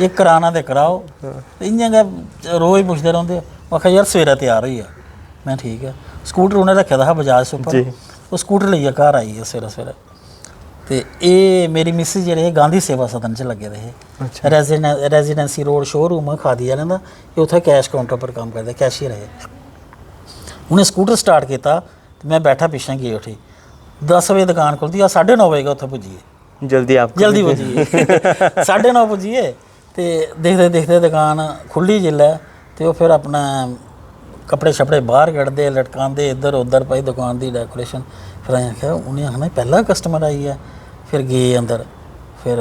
ये कराना तो कराओ। तो इन जगह रोज़ पुछते रहोगे। आखा यार सवेरे तैयार हुई है। मैं ठीक है। स्कूटर उन्हें रखे था बजाज से ऊपर, वो स्कूटर लेइए घर आई है सवेरे। ਤੇ ਇਹ ਮੇਰੀ ਮਿਸਿਸ ਜਿਹੜੇ ਗਾਂਧੀ ਸੇਵਾ ਸਦਨ 'ਚ ਲੱਗੇ ਰਹੇ ਰੈਜ਼ੀਡੈਂਸੀ ਰੋਡ ਸ਼ੋਰੂਮ ਖਾਦੀ ਵਾਲਿਆਂ ਦਾ, ਇਹ ਉੱਥੇ ਕੈਸ਼ ਕਾਊਂਟਰ ਪਰ ਕੰਮ ਕਰਦੇ, ਕੈਸ਼ੀਅਰ ਹੈ। ਉਹਨੇ ਸਕੂਟਰ ਸਟਾਰਟ ਕੀਤਾ ਤੇ ਮੈਂ ਬੈਠਾ ਪਿੱਛੇ ਗਈ ਉੱਠੀ 10 ਵਜੇ ਦੁਕਾਨ ਖੁੱਲਦੀ ਆ 9:30 ਵਜੇ ਉੱਥੇ ਪੁੱਜੀਏ ਜਲਦੀ ਪੁੱਜੀਏ 9:30 ਪੁੱਜੀਏ ਤੇ ਦੇਖਦੇ ਦੁਕਾਨ ਖੁੱਲੀ ਜਿੱਲੇ ਤੇ ਉਹ ਫਿਰ ਆਪਣਾ ਕੱਪੜੇ ਛਪੜੇ ਬਾਹਰ ਕੱਢਦੇ ਲਟਕਾਉਂਦੇ ਇੱਧਰ ਉੱਧਰ ਪਈ ਦੁਕਾਨ ਦੀ ਡੈਕੋਰੇਸ਼ਨ। ਫਿਰ ਆਇਆ ਆਖਿਆ ਉਹਨੇ ਆਖਣਾ ਪਹਿਲਾ ਕਸਟਮਰ ਆਈ ਹੈ। फिर गए अंदर, फिर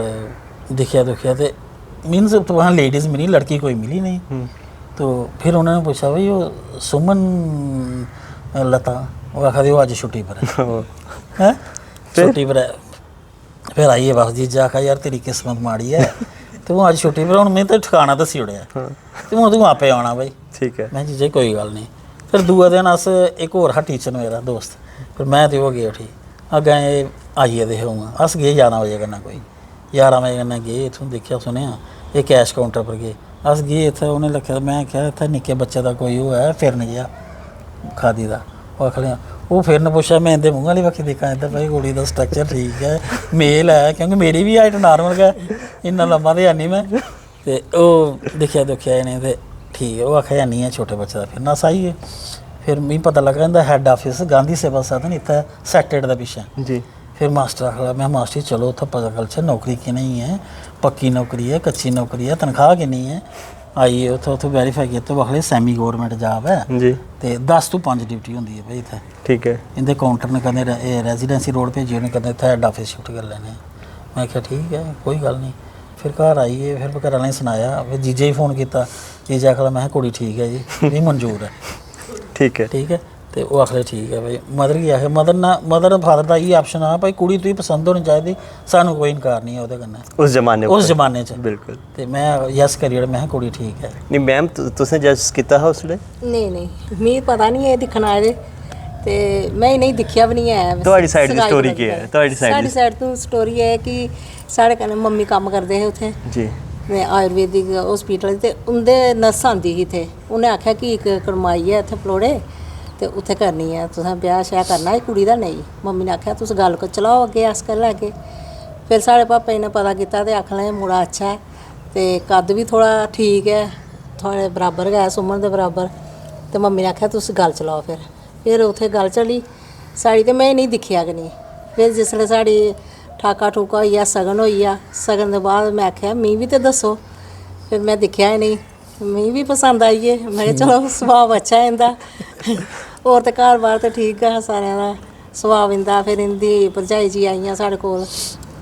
देखिया तो मीन्स तो वहाँ लेडीज़ मिली, लड़की कोई मिली नहीं। तो फिर उन्होंने पूछा भाई वो सुमन लता, वो आखा दी वो अज छुट्टी पर है छुट्टी पर है। फिर आइए बस जी जाखा यार तेरी किस्मत माड़ी है तो वो अज छुट्टी पर, हूँ मैं तो ठिकाना दसी उड़िया तो हूँ तू आपे आना भाई, ठीक है। मैं जी कोई गल नहीं। फिर दूआ दिन अस एक होर हा टीचर मेरा दोस्त, फिर मैं तो वो गए उठी अग्गें आइए दे होऊंगा अस गए 11 बजे कन्नै, कोई 11 बजे कन्नै गए इत्थों देखिया सुनिया ये कैश काउंटर पर गए अस गए इत्थै उन्हें लखेआ मैं आखेआ इत्थै निक्के बच्चे दा कोई ओह् है फिरन जिहा खादी दा, ओह् आखदे ओह् फिरन पुच्छेआ मैं इंदे मूंह आह्ली बक्खी दिक्खां इद्धर भाई कुड़ी दा स्ट्रक्चर ठीक है मेल है क्योंकि मेरी भी हाइट नॉर्मल गै इन्ना लम्मा ते है नहीं मैं, ते ओह् दिक्खेआ इ'नें ते ठीक है। ओह् आखेआ नहीं है छोटे बच्चे दा फिरना अस आई गे। फिर मिगी पता लगा इंदा हैड ऑफिस गांधी सेवा सदन इत्थै सैक्टेड दा पिच्छे जी। फिर मास्टर आखला मैं मास्टर चलो उत्थै पता कल नौकरी कि नहीं है, पक्की नौकरी है कच्ची नौकरी है तनख्वाह किन्नी है। आइए उत्थै वेरीफाई किया वो आखले सैमी गौरमेंट जॉब है जी, ते 10 to 5 ड्यूटी होंदी है भाई इत्थै, ठीक है। इंदे काउंटर ने कदें रेजिडेंसी रोड भेजी उन्हें कदें इत्थै हैड ऑफिस शिफ्ट कर लैने। मैं आखेआ ठीक है कोई गल नहीं। फिर घर आइए, फिर घर आह्लें सनाया, फिर जीजे ही फोन किया, जीजे आखला मैं कुड़ी ठीक है जी नहीं मंजूर है, ठीक है। तो वो आखले ठीक है भाई। मदर की आखे मदर फादर का ये ऑप्शन आ भाई कुड़ी तुझी पसंद होनी चाहिए, सानू कोई इनकार नहीं है ਉਹਦੇ कन्नै उस जमाने च बिल्कुल। तो मैं यस करियर मैं कुड़ी ठीक है। नहीं मैम तुसने जज किया है उसले? नहीं मिगी पता नहीं है दिक्खना है ते मैं नहीं दिखिया भी नहीं है। ਤੁਹਾਡੀ ਸਾਈਡ ਦੀ ਸਟੋਰੀ ਕੀ ਹੈ? ਤੁਹਾਡੀ साइड तो स्टोरी है कि साढ़े कन्नै मम्मी काम करते हैं उत्थे जी, मैं आयुर्वेदिक हॉस्पिटल ते उंदे नर्स आंदी ही इत्थे, उन्हें आख्या कि एक कड़माई है इत्थे पलोड़े ते उत्थे करनी है तुसें ब्याह श्याह करना है कुड़ी दा नहीं। मम्मी ने आख्या तुस गल चलाओ अगे अस कर लैगे। फिर साढ़े पापा ने पता किया ते आखन लगे मुड़ा अच्छा है ते कद भी थोड़ा ठीक है थोड़े बराबर गै सुमन दे बराबर। ते मम्मी ने आख्या तुस गल चलाओ। फिर उत्थे गल चली साड़ी ते मैं नहीं दिक्खिया कि नहीं। फिर जिसलै साड़ी ठाका ठूका होई गेआ सगन होई गेआ, सगन दे बाद मैं आख्या मी भी ते दस्सो। फिर मैं दिक्खिया ही नहीं, मी भी पसंद आई गे। मैं चलो सुभाव अच्छा है इंदा होर ते घर बार ते ठीक है सारें दा सुभाव इंदा। फिर इंदी भरजाई जी आइयां साढ़े कोल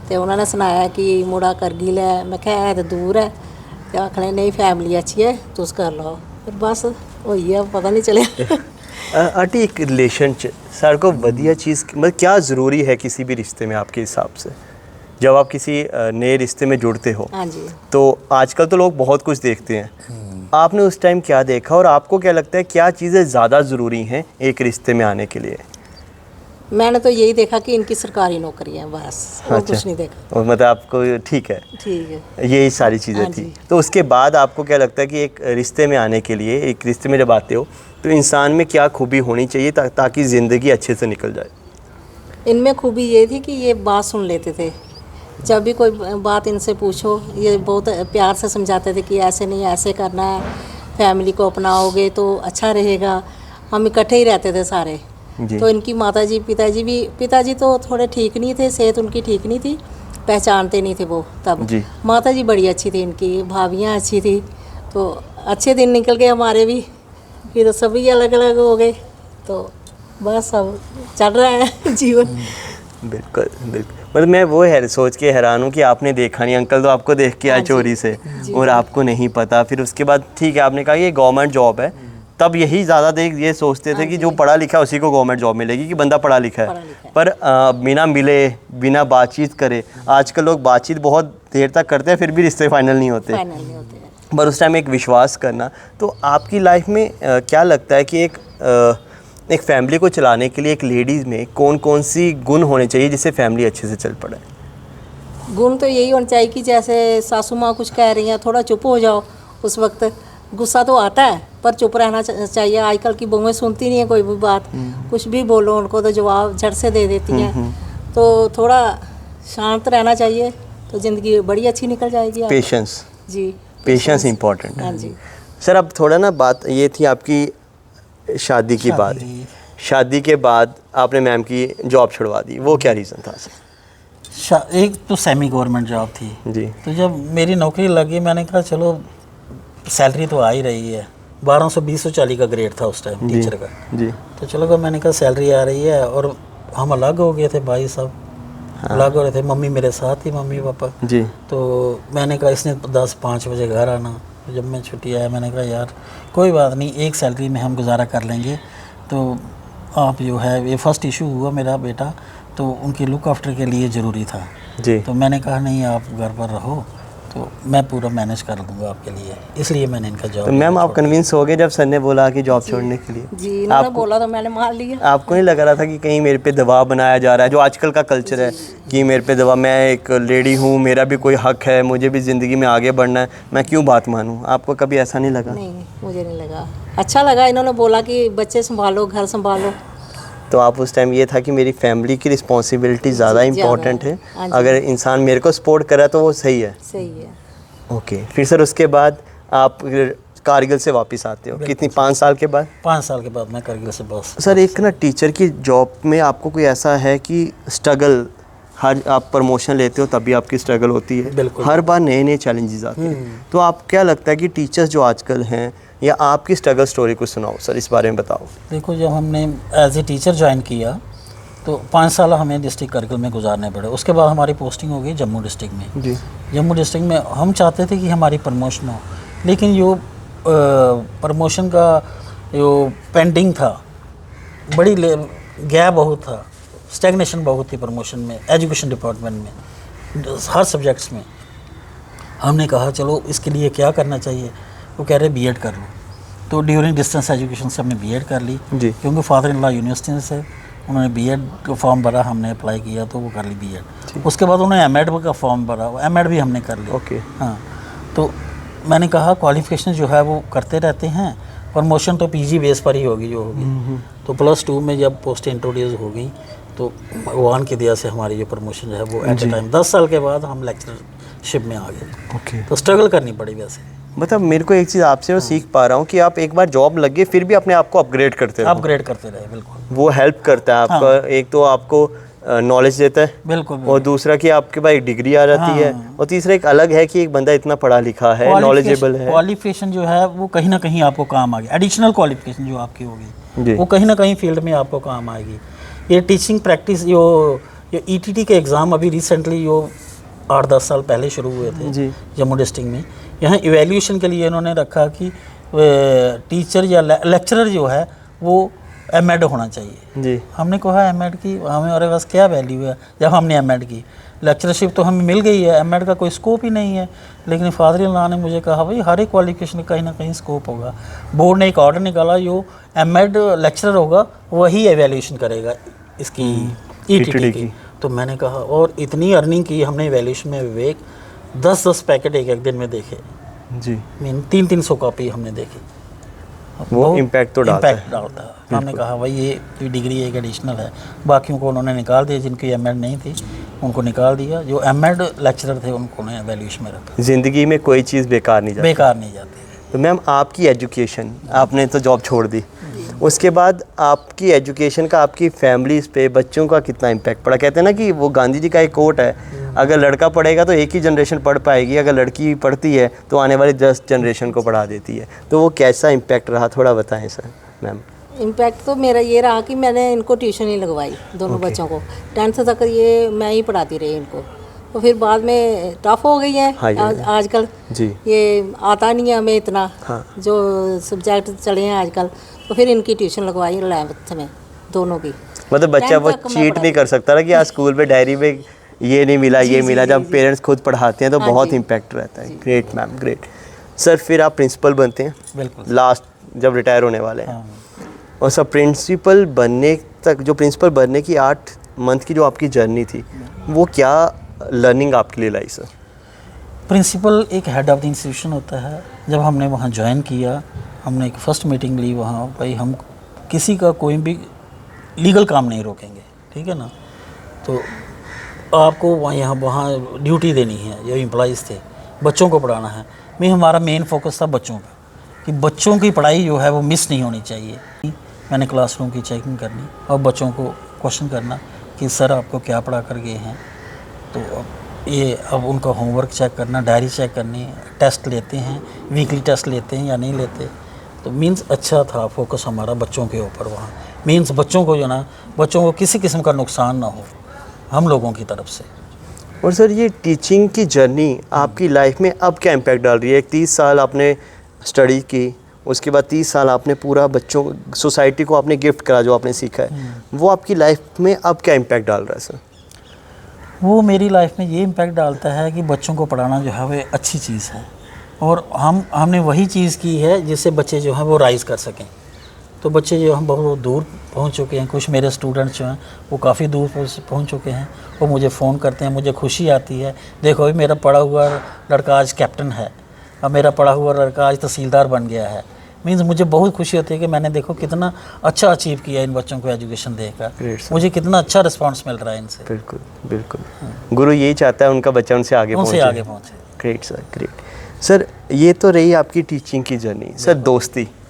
ते उन्होंने सनाया कि मुड़ा करगिल है। मैं क्या है तो दूर है ते आखने नहीं फैमिली अच्छी है तुस कर लो। फिर बस होई गया पता नहीं चलेआ। आंटी एक रिलेशन च सारे को वधिया चीज़ मतलब क्या ज़रूरी है किसी भी रिश्ते में आपके हिसाब से? जब आप किसी नए रिश्ते में जुड़ते हो हाँ जी, तो आजकल तो लोग बहुत कुछ देखते हैं, आपने उस टाइम क्या देखा और आपको क्या लगता है क्या चीज़ें ज़्यादा ज़रूरी हैं एक रिश्ते में आने के लिए? मैंने तो यही देखा कि इनकी सरकारी नौकरी है बस, और कुछ नहीं देखा। और मतलब आपको ठीक है यही सारी चीज़ें थी। तो उसके बाद आपको क्या लगता है कि एक रिश्ते में आने के लिए, एक रिश्ते में जब आते हो तो इंसान में क्या खूबी होनी चाहिए ताकि ज़िंदगी अच्छे से निकल जाए? इनमें खूबी ये थी कि ये बात सुन लेते थे। जब भी कोई बात इनसे पूछो ये बहुत प्यार से समझाते थे कि ऐसे नहीं ऐसे करना है, फैमिली को अपनाओगे तो अच्छा रहेगा। हम इकट्ठे ही रहते थे सारे। तो इनकी माताजी पिताजी तो थोड़े ठीक नहीं थे, सेहत उनकी ठीक नहीं थी, पहचानते नहीं थे वो तब। माताजी बड़ी अच्छी थी, इनकी भाभियाँ अच्छी थी। तो अच्छे दिन निकल गए हमारे भी, फिर सभी अलग अलग हो गए। तो बस अब चल रहा है जीवन। बिल्कुल मतलब मैं वो है सोच के हैरान हूँ कि आपने देखा नहीं, अंकल तो आपको देख के आए चोरी से और आपको नहीं पता। फिर उसके बाद ठीक है आपने कहा ये गवर्नमेंट जॉब है, तब यही ज़्यादा देख ये सोचते थे कि जो पढ़ा लिखा है उसी को गवर्नमेंट जॉब मिलेगी कि बंदा पढ़ा लिखा है। पर बिना मिले बिना बातचीत करे, आजकल लोग बातचीत बहुत देर तक करते हैं फिर भी रिश्ते फाइनल नहीं होते। पर उस टाइम एक विश्वास करना। तो आपकी लाइफ में क्या लगता है कि एक फैमिली को चलाने के लिए एक लेडीज़ में कौन कौन सी गुण होने चाहिए जिससे फैमिली अच्छे से चल पड़े? गुण तो यही होना चाहिए कि जैसे सासू माँ कुछ कह रही हैं थोड़ा चुप हो जाओ। उस वक्त गुस्सा तो आता है पर चुप रहना चाहिए। आजकल की बहुएं सुनती नहीं है कोई भी बात, कुछ भी बोलो उनको तो जवाब झट से दे देती हैं। तो थोड़ा शांत रहना चाहिए तो ज़िंदगी बड़ी अच्छी निकल जाएगी आपकी। पेशेंस, जी, पेशेंस इम्पॉर्टेंट है। हाँ जी। सर अब थोड़ा ना बात ये थी आपकी शादी की बात। शादी के बाद आपने मैम की जॉब छुड़वा दी, वो क्या रीज़न था सर? एक तो सेमी गवर्नमेंट जॉब थी जी। तो जब मेरी नौकरी लगी मैंने कहा चलो सैलरी तो आ ही रही है, 1220-40 का ग्रेड था उस टाइम टीचर का। जी। तो चलो मैंने कहा सैलरी आ रही है, और हम अलग हो गए थे भाई साहब, अलग हो रहे थे। मम्मी मेरे साथ थी, मम्मी पापा जी। तो मैंने कहा इसने 10-5 बजे घर आना। तो जब मैं छुट्टी आया मैंने कहा यार कोई बात नहीं, एक सैलरी में हम गुजारा कर लेंगे। तो आप जो है, ये फर्स्ट इशू हुआ मेरा बेटा, तो उनकी लुक आफ्टर के लिए ज़रूरी था। जी। तो मैंने कहा नहीं आप घर पर रहो, तो मैं पूरा मैनेज कर दूंगा आपके लिए, इसलिए मैंने इनका जॉब। तो मैम आप कन्विंस हो गए जब सर ने बोला कि जॉब छोड़ने के लिए? जी, इन्होंने बोला तो मैंने मान लिया। आपको नहीं लग रहा था कि कहीं मेरे पे दबाव बनाया जा रहा है, जो आजकल का कल्चर है कि मेरे पे दबाव, मैं एक लेडी हूँ, मेरा भी कोई हक है, मुझे भी ज़िंदगी में आगे बढ़ना है, मैं क्यों बात मानूँ? आपको कभी ऐसा नहीं लगा? नहीं, मुझे नहीं लगा, अच्छा लगा। इन्होंने बोला कि बच्चे संभालो, घर संभालो। तो आप उस टाइम ये था कि मेरी फैमिली की रिस्पॉन्सिबिलिटी ज़्यादा इम्पॉर्टेंट है, हाँ जी। अगर इंसान मेरे को सपोर्ट करे तो वो सही है। सही है। ओके, फिर सर उसके बाद आप कारगिल से वापस आते हो, कितनी 5 साल के बाद? 5 साल के बाद मैं कारगिल से बस। सर एक ना टीचर की जॉब में आपको कोई ऐसा है कि स्ट्रगल, हर आप प्रमोशन लेते हो तभी आपकी स्ट्रगल होती है, बिल्कुल। हर बार नए नए चैलेंजेस आते हैं, तो आप क्या लगता है कि टीचर्स जो आजकल हैं, या आपकी स्ट्रगल स्टोरी कुछ सुनाओ सर, इस बारे में बताओ। देखो जब हमने एज ए टीचर ज्वाइन किया तो 5 साल हमें डिस्ट्रिक्ट कारगिल में गुजारने पड़े। उसके बाद हमारी पोस्टिंग हो गई जम्मू डिस्ट्रिक्ट में। जी। जम्मू डिस्ट्रिक्ट में हम चाहते थे कि हमारी प्रमोशन हो, लेकिन जो प्रमोशन का जो पेंडिंग था, बड़ी गैप बहुत था, स्टैग्नेशन बहुत थी प्रमोशन में, एजुकेशन डिपार्टमेंट में, हर सब्जेक्ट्स में। हमने कहा चलो इसके लिए क्या करना चाहिए, वो कह रहे बीएड कर लो। तो ड्यूरिंग डिस्टेंस एजुकेशन से हमने बीएड कर ली, जी। क्योंकि फादर इन लॉ यूनिवर्सिटी से, उन्होंने बीएड का फॉर्म भरा, हमने अप्लाई किया तो वो कर ली बीएड। उसके बाद उन्होंने एमएड का फॉर्म भरा, एमएड भी हमने कर ली। ओके। हाँ, तो मैंने कहा क्वालिफिकेशन जो है वो करते रहते हैं, प्रमोशन तो पीजी बेस पर ही होगी जो होगी। तो +2 में जब पोस्ट इंट्रोड्यूस हो गई तो भगवान की दया से हमारी जो प्रमोशन है वो एट ए टाइम 10 साल के बाद हम लेक्चरशिप में आ गए। ओके। तो स्ट्रगल करनी पड़ी वैसे। मतलब मेरे को एक चीज़ आपसे वो सीख पा रहा हूँ कि आप एक बार जॉब लगे फिर भी अपने आप को अपग्रेड करते रहो। अपग्रेड करते रहे, बिल्कुल। वो हेल्प करता है आपका, एक तो आपको नॉलेज देता है, बिल्कुल। और दूसरा कि आपके पास एक डिग्री आ जाती है, और तीसरा एक अलग है कि एक बंदा इतना पढ़ा लिखा है, नॉलेजेबल है। क्वालिफिकेशन जो है वो कहीं ना कहीं आपको काम आएगी, एडिशनल क्वालिफिकेशन जो आपकी होगी वो कहीं ना कहीं फील्ड में आपको काम आएगी। ये टीचिंग प्रैक्टिस जो ईटीटी के एग्ज़ाम अभी रिसेंटली जो 8-10 साल पहले शुरू हुए थे जम्मू डिस्ट्रिक्ट में, यहाँ इवैल्यूएशन के लिए इन्होंने रखा कि टीचर या लेक्चरर जो है वो एमएड होना चाहिए। जी। हमने कहा एमएड की हमारे पास क्या वैल्यू है, जब हमने एमएड की, लेक्चरशिप तो हमें मिल गई है, एमएड का कोई स्कोप ही नहीं है। लेकिन फादर इन लॉ ने मुझे कहा भाई हर एक क्वालिफिकेशन का कहीं ना कहीं स्कोप होगा। बोर्ड ने एक ऑर्डर निकाला, जो एमएड लेक्चरर होगा वही एवैल्यूएशन करेगा इसकी ईटीटी की। तो मैंने कहा, और इतनी अर्निंग की हमने एवैल्यूएशन में, विवेक 10-10 पैकेट एक दिन में देखे जी। मीन 300 कॉपी हमने देखी। वो इम्पैक्ट तो डालता है। हमने कहा भाई ये डिग्री एक एडिशनल है, बाकियों को उन्होंने निकाल दिया, जिनकी एमएड नहीं थी उनको निकाल दिया, जो एमएड लेक्चरर थे उनको उन्होंने वैल्यूएशन में रखा। ज़िंदगी में कोई चीज़ बेकार नहीं जाती। तो मैम आपकी एजुकेशन, आपने तो जॉब छोड़ दी, उसके बाद आपकी एजुकेशन का आपकी फैमिली पे, बच्चों का कितना इम्पैक्ट पड़ा? कहते हैं ना कि वो गांधी जी का एक कोट है, अगर लड़का पढ़ेगा तो एक ही जनरेशन पढ़ पाएगी, अगर लड़की पढ़ती है तो आने वाली 10 जनरेशन को पढ़ा देती है। तो वो कैसा इम्पैक्ट रहा, थोड़ा बताएं सर मैम। इम्पैक्ट तो मेरा ये रहा कि मैंने इनको ट्यूशन ही लगवाई, दोनों बच्चों को 10th तक ये मैं ही पढ़ाती रही इनको। तो फिर बाद में टफ हो गई है आजकल जी। ये आता नहीं है हमें इतना, जो सब्जेक्ट चले हैं आजकल, तो फिर इनकी ट्यूशन लगवाई 11th में दोनों की। मतलब बच्चा वो चीट नहीं कर सकता ना कि आज स्कूल में डायरी में ये नहीं मिला, ये मिला। जब पेरेंट्स खुद पढ़ाते हैं तो बहुत इम्पैक्ट रहता है। Great ma'am, great. सर फिर आप प्रिंसिपल बनते हैं, बिल्कुल लास्ट जब रिटायर होने वाले हैं, और सर प्रिंसिपल बनने तक, जो प्रिंसिपल बनने की 8 मंथ की जो आपकी जर्नी थी, वो क्या लर्निंग आपके लिए लाई सर? प्रिंसिपल एक हेड ऑफ द इंस्टीट्यूशन होता है। जब हमने वहाँ ज्वाइन किया, हमने एक फ़र्स्ट मीटिंग ली वहाँ, भाई हम किसी का कोई भी लीगल काम नहीं रोकेंगे, ठीक है ना। तो आपको वहाँ ड्यूटी देनी है, जो एम्प्लॉइज़ थे बच्चों को पढ़ाना है। हमारा मेन फोकस था बच्चों का, कि बच्चों की पढ़ाई जो है वो मिस नहीं होनी चाहिए। मैंने क्लासरूम की चेकिंग करनी और बच्चों को क्वेश्चन करना कि सर आपको क्या पढ़ा कर गए हैं, तो अब उनका होमवर्क चेक करना, डायरी चेक करनी, टेस्ट लेते हैं, वीकली टेस्ट लेते हैं या नहीं लेते। तो मीन्स अच्छा था फोकस हमारा बच्चों के ऊपर वहाँ। मीन्स बच्चों को जो ना, बच्चों को किसी किस्म का नुकसान ना हो हम लोगों की तरफ से। और सर ये टीचिंग की जर्नी आपकी लाइफ में अब क्या इम्पैक्ट डाल रही है? 30 साल आपने स्टडी की, उसके बाद 30 साल आपने पूरा बच्चों, सोसाइटी को आपने गिफ्ट करा जो आपने सीखा है, वो आपकी लाइफ में अब क्या इम्पैक्ट डाल रहा है सर? वो मेरी लाइफ में ये इम्पैक्ट डालता है कि बच्चों को पढ़ाना जो है वो अच्छी चीज़ है, और हमने वही चीज़ की है जिससे बच्चे जो हैं वो राइज़ कर सकें। तो बच्चे जो हम बहुत दूर पहुंच चुके हैं, कुछ मेरे स्टूडेंट्स जो हैं वो काफ़ी दूर पहुंच चुके हैं, वो मुझे फ़ोन करते हैं, मुझे खुशी आती है, देखो भाई मेरा पढ़ा हुआ लड़का आज कैप्टन है, अब मेरा पढ़ा हुआ लड़का आज तहसीलदार बन गया है। मीन्स मुझे बहुत खुशी होती है कि मैंने देखो कितना अच्छा अचीव किया इन बच्चों को एजुकेशन देकर, मुझे कितना अच्छा रिस्पांस मिल रहा है इनसे। बिल्कुल बिल्कुल, गुरु यही चाहता है उनका बच्चा उनसे आगे पहुँचे। Great sir, great sir. ये तो रही आपकी टीचिंग की जर्नी। सर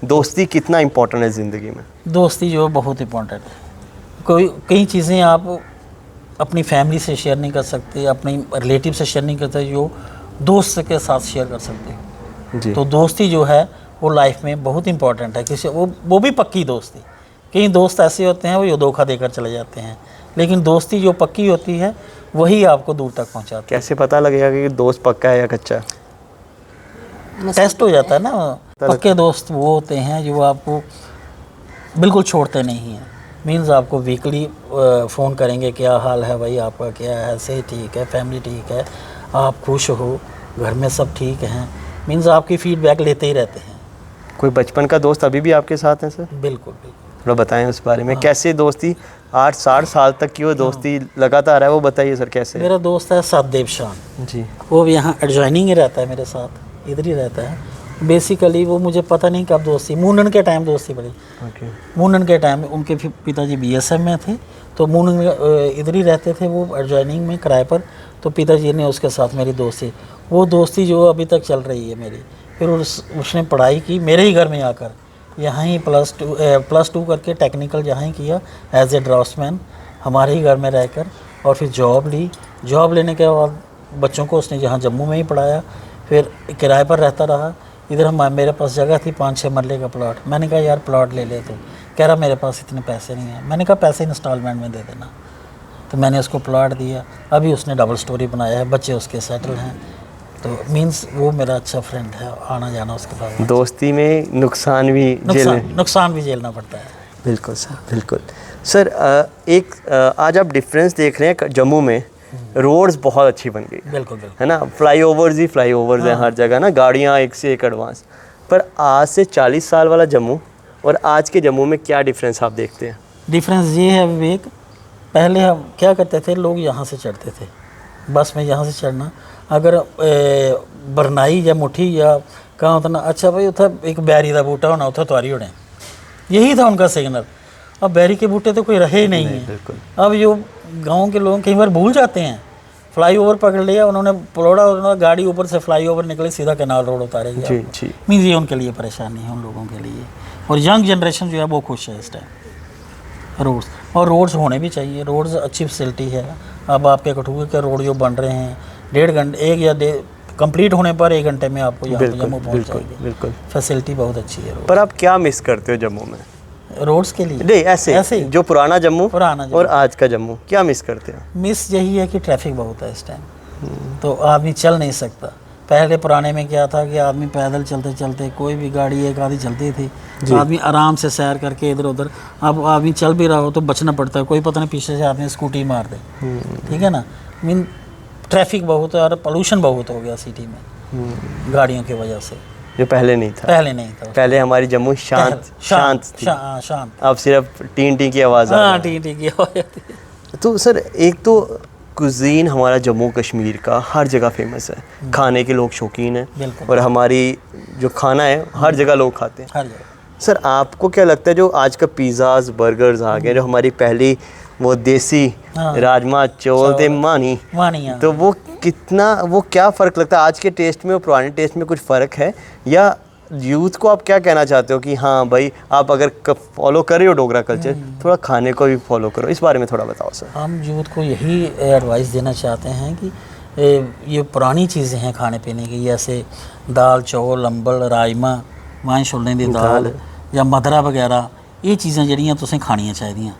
दोस्ती कितना इम्पोर्टेंट है ज़िंदगी में? दोस्ती जो है बहुत इम्पोर्टेंट है। कई चीज़ें आप अपनी फैमिली से शेयर नहीं कर सकते, अपनी रिलेटिव से शेयर नहीं करते, जो दोस्त के साथ शेयर कर सकते हो जी। तो दोस्ती जो है वो लाइफ में बहुत इंपॉर्टेंट है। किसी वो भी पक्की दोस्ती। कई दोस्त ऐसे होते हैं वो धोखा देकर चले जाते हैं, लेकिन दोस्ती जो पक्की होती है वही आपको दूर तक पहुंचाती है। कैसे पता लगेगा कि दोस्त पक्का है या कच्चा? टेस्ट हो जाता है ना। पक्के दोस्त वो होते हैं जो आपको बिल्कुल छोड़ते नहीं हैं। मीन्स आपको वीकली फ़ोन करेंगे, क्या हाल है भाई आपका, क्या है, सही ठीक है, फैमिली ठीक है, आप खुश हो, घर में सब ठीक हैं। मीन्स आपकी फीडबैक लेते ही रहते हैं। कोई बचपन का दोस्त अभी भी आपके साथ है सर? बिल्कुल। थोड़ा बताएं उस बारे में। कैसे दोस्ती 8-60 साल तक की वो दोस्ती लगातार है, वो बताइए सर कैसे? मेरा दोस्त है सतदेव शान जी, वो यहाँ एडजॉइनिंग ही रहता है मेरे साथ, इधर ही रहता है। बेसिकली वो मुझे पता नहीं कब दोस्ती, मूनन के टाइम दोस्ती पड़ी। मूनन के टाइम उनके पिताजी BSF में थे, तो मूनन इधर ही रहते थे वो एडजॉइनिंग में किराए पर। तो पिताजी ने उसके साथ मेरी दोस्ती, वो दोस्ती जो अभी तक चल रही है मेरी। फिर उसने पढ़ाई की मेरे ही घर में आकर, यहाँ ही +2 करके टेक्निकल यहाँ ही किया एज ए ड्राफ्ट्समैन हमारे ही घर में रहकर। और फिर जॉब ली, जॉब लेने के बाद बच्चों को उसने जहाँ जम्मू में ही पढ़ाया। फिर किराए पर रहता रहा। इधर मेरे पास जगह थी 5-6 मरले का प्लॉट। मैंने कहा यार प्लॉट ले ले। तो कह रहा मेरे पास इतने पैसे नहीं हैं। मैंने कहा पैसे इंस्टॉलमेंट में दे देना। तो मैंने उसको प्लॉट दिया। अभी उसने डबल स्टोरी बनाया है, बच्चे उसके सेटल हैं। तो मीन्स वो मेरा अच्छा फ्रेंड है, आना जाना उसके साथ। दोस्ती में नुकसान भी झेलना पड़ता है। बिल्कुल सर, बिल्कुल सर। आज आप डिफरेंस देख रहे हैं जम्मू में, रोड्स बहुत अच्छी बन गई। बिल्कुल है ना, फ्लाईओवर्स हैं हर जगह ना, गाड़ियाँ एक से एक एडवांस। पर आज से 40 साल वाला जम्मू और आज के जम्मू में क्या डिफरेंस आप देखते हैं? डिफरेंस ये है विवेक, पहले हम क्या करते थे, लोग यहाँ से चढ़ते थे बस में, यहाँ से चढ़ना अगर बरनाई या मुठी या कहाँ उतना, अच्छा भाई उतना एक बैरी का बूटा होना, उतना तुआरी होने, यही था उनका सिग्नल। अब बैरी के बूटे तो कोई रहे ही नहीं है। अब जो गांव के लोग कई बार भूल जाते हैं, फ्लाईओवर पकड़ लिया उन्होंने, पलौड़ा गाड़ी ऊपर से फ्लाईओवर निकले, सीधा कैनाल रोड उतारेगी। मीन्स ये उनके लिए परेशानी है, उन लोगों के लिए। और यंग जनरेशन जो है वो खुश है इस टाइम। रोड्स होने भी चाहिए, रोड्स अच्छी फैसिलिटी है। अब आपके कठुए के रोड जो बन रहे हैं, 1.5 घंटे कंप्लीट होने पर 1 घंटे में आपको यहाँ पे जम्मू पहुँच जाएगी। बिल्कुल, फैसिलिटी बहुत अच्छी है। पर आप क्या मिस करते हो जम्मू में रोड्स के लिए? नहीं, ऐसे जो पुराना जम्मू और आज का जम्मू क्या मिस करते हो? मिस यही है कि ट्रैफिक बहुत है इस टाइम, तो आदमी चल नहीं सकता। पहले पुराने में क्या था कि आदमी पैदल चलते चलते, कोई भी गाड़ी एक आधी चलती थी, आदमी आराम से सैर करके इधर उधर। अब आदमी चल भी रहा हो तो बचना पड़ता है, कोई पता नहीं पीछे से आदमी स्कूटी मार दे। ठीक है ना, मीन ट्रैफिक बहुत है और पोल्यूशन बहुत हो गया सिटी में गाड़ियों की वजह से, जो पहले नहीं था। पहले हमारी जम्मू शांत थी। अब सिर्फ टी की आवाज़ की आवाज़ आती है। तो सर एक तो कुजीन हमारा जम्मू कश्मीर का हर जगह फेमस है, खाने के लोग शौकीन हैं, और हमारी जो खाना है हर जगह लोग खाते हैं। सर आपको क्या लगता है जो आज का पिज़्ज़ाज़ बर्गर्स आ गए, जो हमारी पहली वो देसी राजमा चौल ते मानी, मानिया तो वो कितना, वो क्या फ़र्क लगता है आज के टेस्ट में और पुराने टेस्ट में? कुछ फ़र्क है? या यूथ को आप क्या कहना चाहते हो कि हाँ भाई आप अगर फॉलो कर रहे हो डोगरा कल्चर, थोड़ा खाने को भी फॉलो करो? इस बारे में थोड़ा बताओ सर। हम यूथ को यही एडवाइस देना चाहते हैं कि ये पुरानी चीज़ें हैं खाने पीने की, जैसे दाल चौल अंबल राजमा मां छोलें दी दाल या मदरा वगैरह, ये चीज़ां जेह्ड़ियां तुसें खानियां चाहिदियां।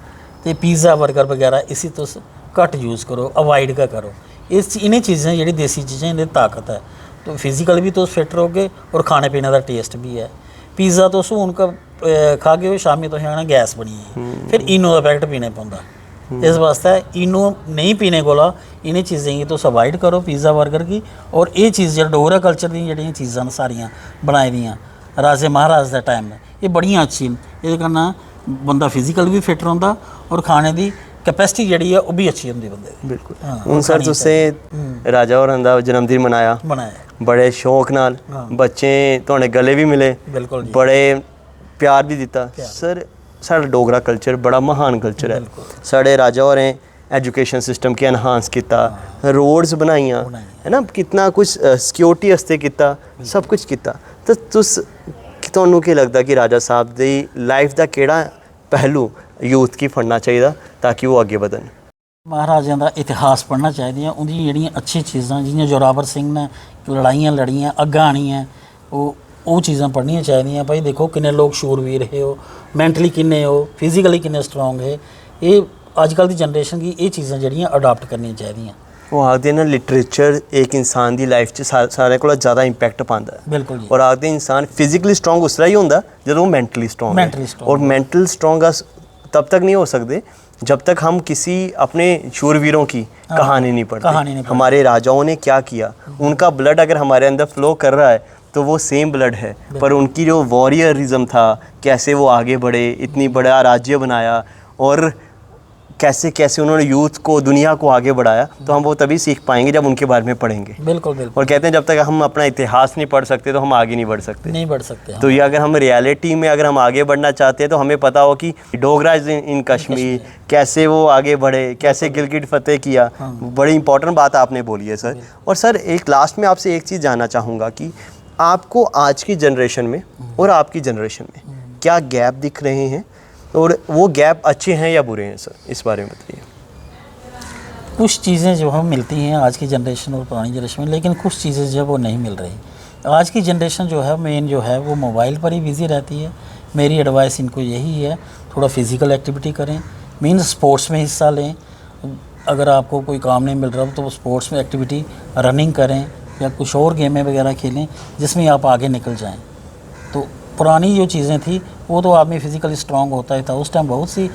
ते पिज़्ज़ा बर्गर वगैरह इसी तुस घट्ट यूज़ करो, अवॉइड गै करो। इनें चीज़ें जेह्ड़ी देसी चीज़ें इंदे ताकत है, तो फिजिकल भी तुस फिट रहोगे और खाने पीने का टेस्ट भी है। पिज़्ज़ा तुस हून खागे हो शामी तुसें आना गैस बनी गेई, फिर इनो दा पैकेट पीने पौंदा। इस वास्ते इनो नहीं पीने कोला इन्हें चीज़ें गी तुस अवॉइड करो, पिज़्ज़ा बर्गर की। और ये चीज़ जेह्ड़ा डोगरा कल्चर दी जेह्ड़ियां चीज़ां न सारियां बनाई दियां राजे महाराज दा टाइम ये बड़ियां अच्छी न। एह्दे कन्नै बंदा फिजिकल भी फिट रौंह्दा और खाने दी कैपेसिटी जेह्ड़ी है ओह् भी अच्छी होंदी बंदे दी। बिल्कुल। हून सर तुसें राजा होरां दा जन्मदिन मनाया बड़े शौक नाल, बच्चे तुहाडे गले भी मिले, बिल्कुल जी, बड़े प्यार भी दित्ता। सर साढ़ा डोगरा कल्चर बड़ा महान कल्चर है। साढ़े राजा होरें एजुकेशन सिस्टम की एनहांस किया, रोड्स बनाइयां, है ना, कितना कुछ सिक्योरिटी आस्ते किया, सब कुछ किया। तो तुहानूं केह् लगदा कि राजा साहब दी लाइफ दा केड़ा पहलू यूथ की फड़ना चाहिए ताकि वो अगे बधन? महाराजां दा इतिहास पढ़ना चाहिए, उंदी जेह्ड़ियां अच्छी चीज़ां जियां जोरावर सिंह ने लड़ाइयां लड़ियां अग्गां आनियां, वो चीज़ां पढ़नियां चाहिए। भाई देखो किन्ने लोग शूरवीर है, मैंटली किन्ने हो, फिजिकली किन्ने स्ट्रोंग है। ये अजकल दी जनरेशन की ये चीज़ां जेह्ड़ियां अडॉप्ट करनियां चाहिए। वो आखते ना लिटरेचर एक इंसान की लाइफ च सारे को ज़्यादा इंपैक्ट पाता है। बिल्कुल जी। और आखते इंसान फिजिकली स्ट्रोंग उसला ही होंदा जब वो मेंटली स्ट्रोंग है। और मेंटल स्ट्रोंग तब तक नहीं हो सकते जब तक हम किसी अपने शूरवीरों की कहानी नहीं पढ़ते। हमारे राजाओं ने क्या किया, उनका ब्लड अगर हमारे अंदर फ्लो कर रहा है तो वो सेम ब्लड है, पर उनकी जो वॉरियरिज्म था, कैसे वो आगे बढ़े, इतनी बड़ा राज्य बनाया और कैसे कैसे उन्होंने यूथ को, दुनिया को आगे बढ़ाया, तो हम वो तभी सीख पाएंगे जब उनके बारे में पढ़ेंगे। बिल्कुल बिल्कुल। और कहते हैं जब तक हम अपना इतिहास नहीं पढ़ सकते तो हम आगे नहीं बढ़ सकते। नहीं बढ़ सकते। तो ये अगर हम रियलिटी में अगर हम आगे बढ़ना चाहते हैं तो हमें पता हो कि डोगरा इन कश्मीर कैसे वो आगे बढ़े, कैसे गिलगित फतेह किया। बड़ी इंपॉर्टेंट बात आपने बोली है सर। और सर एक लास्ट में आपसे एक चीज़ जानना चाहूँगा कि आपको आज की जनरेशन में और आपकी जनरेशन में क्या गैप दिख रहे हैं, और वो गैप अच्छे हैं या बुरे हैं सर? इस बारे में बताइए। कुछ चीज़ें जो हम मिलती हैं आज की जनरेशन और पुरानी जनरेशन में, लेकिन कुछ चीज़ें जो वो नहीं मिल रही। आज की जनरेशन जो है मेन जो है वो मोबाइल पर ही बिज़ी रहती है। मेरी एडवाइस इनको यही है, थोड़ा फिज़िकल एक्टिविटी करें, मीन स्पोर्ट्स में हिस्सा लें। अगर आपको कोई काम नहीं मिल रहा तो वो स्पोर्ट्स में एक्टिविटी रनिंग करें या कुछ और गेमें वगैरह खेलें जिसमें आप आगे निकल जाएँ। तो पुरानी जो चीज़ें थी वो तो आदमी फिज़िकली स्ट्रांग होता ही था, उस टाइम बहुत सी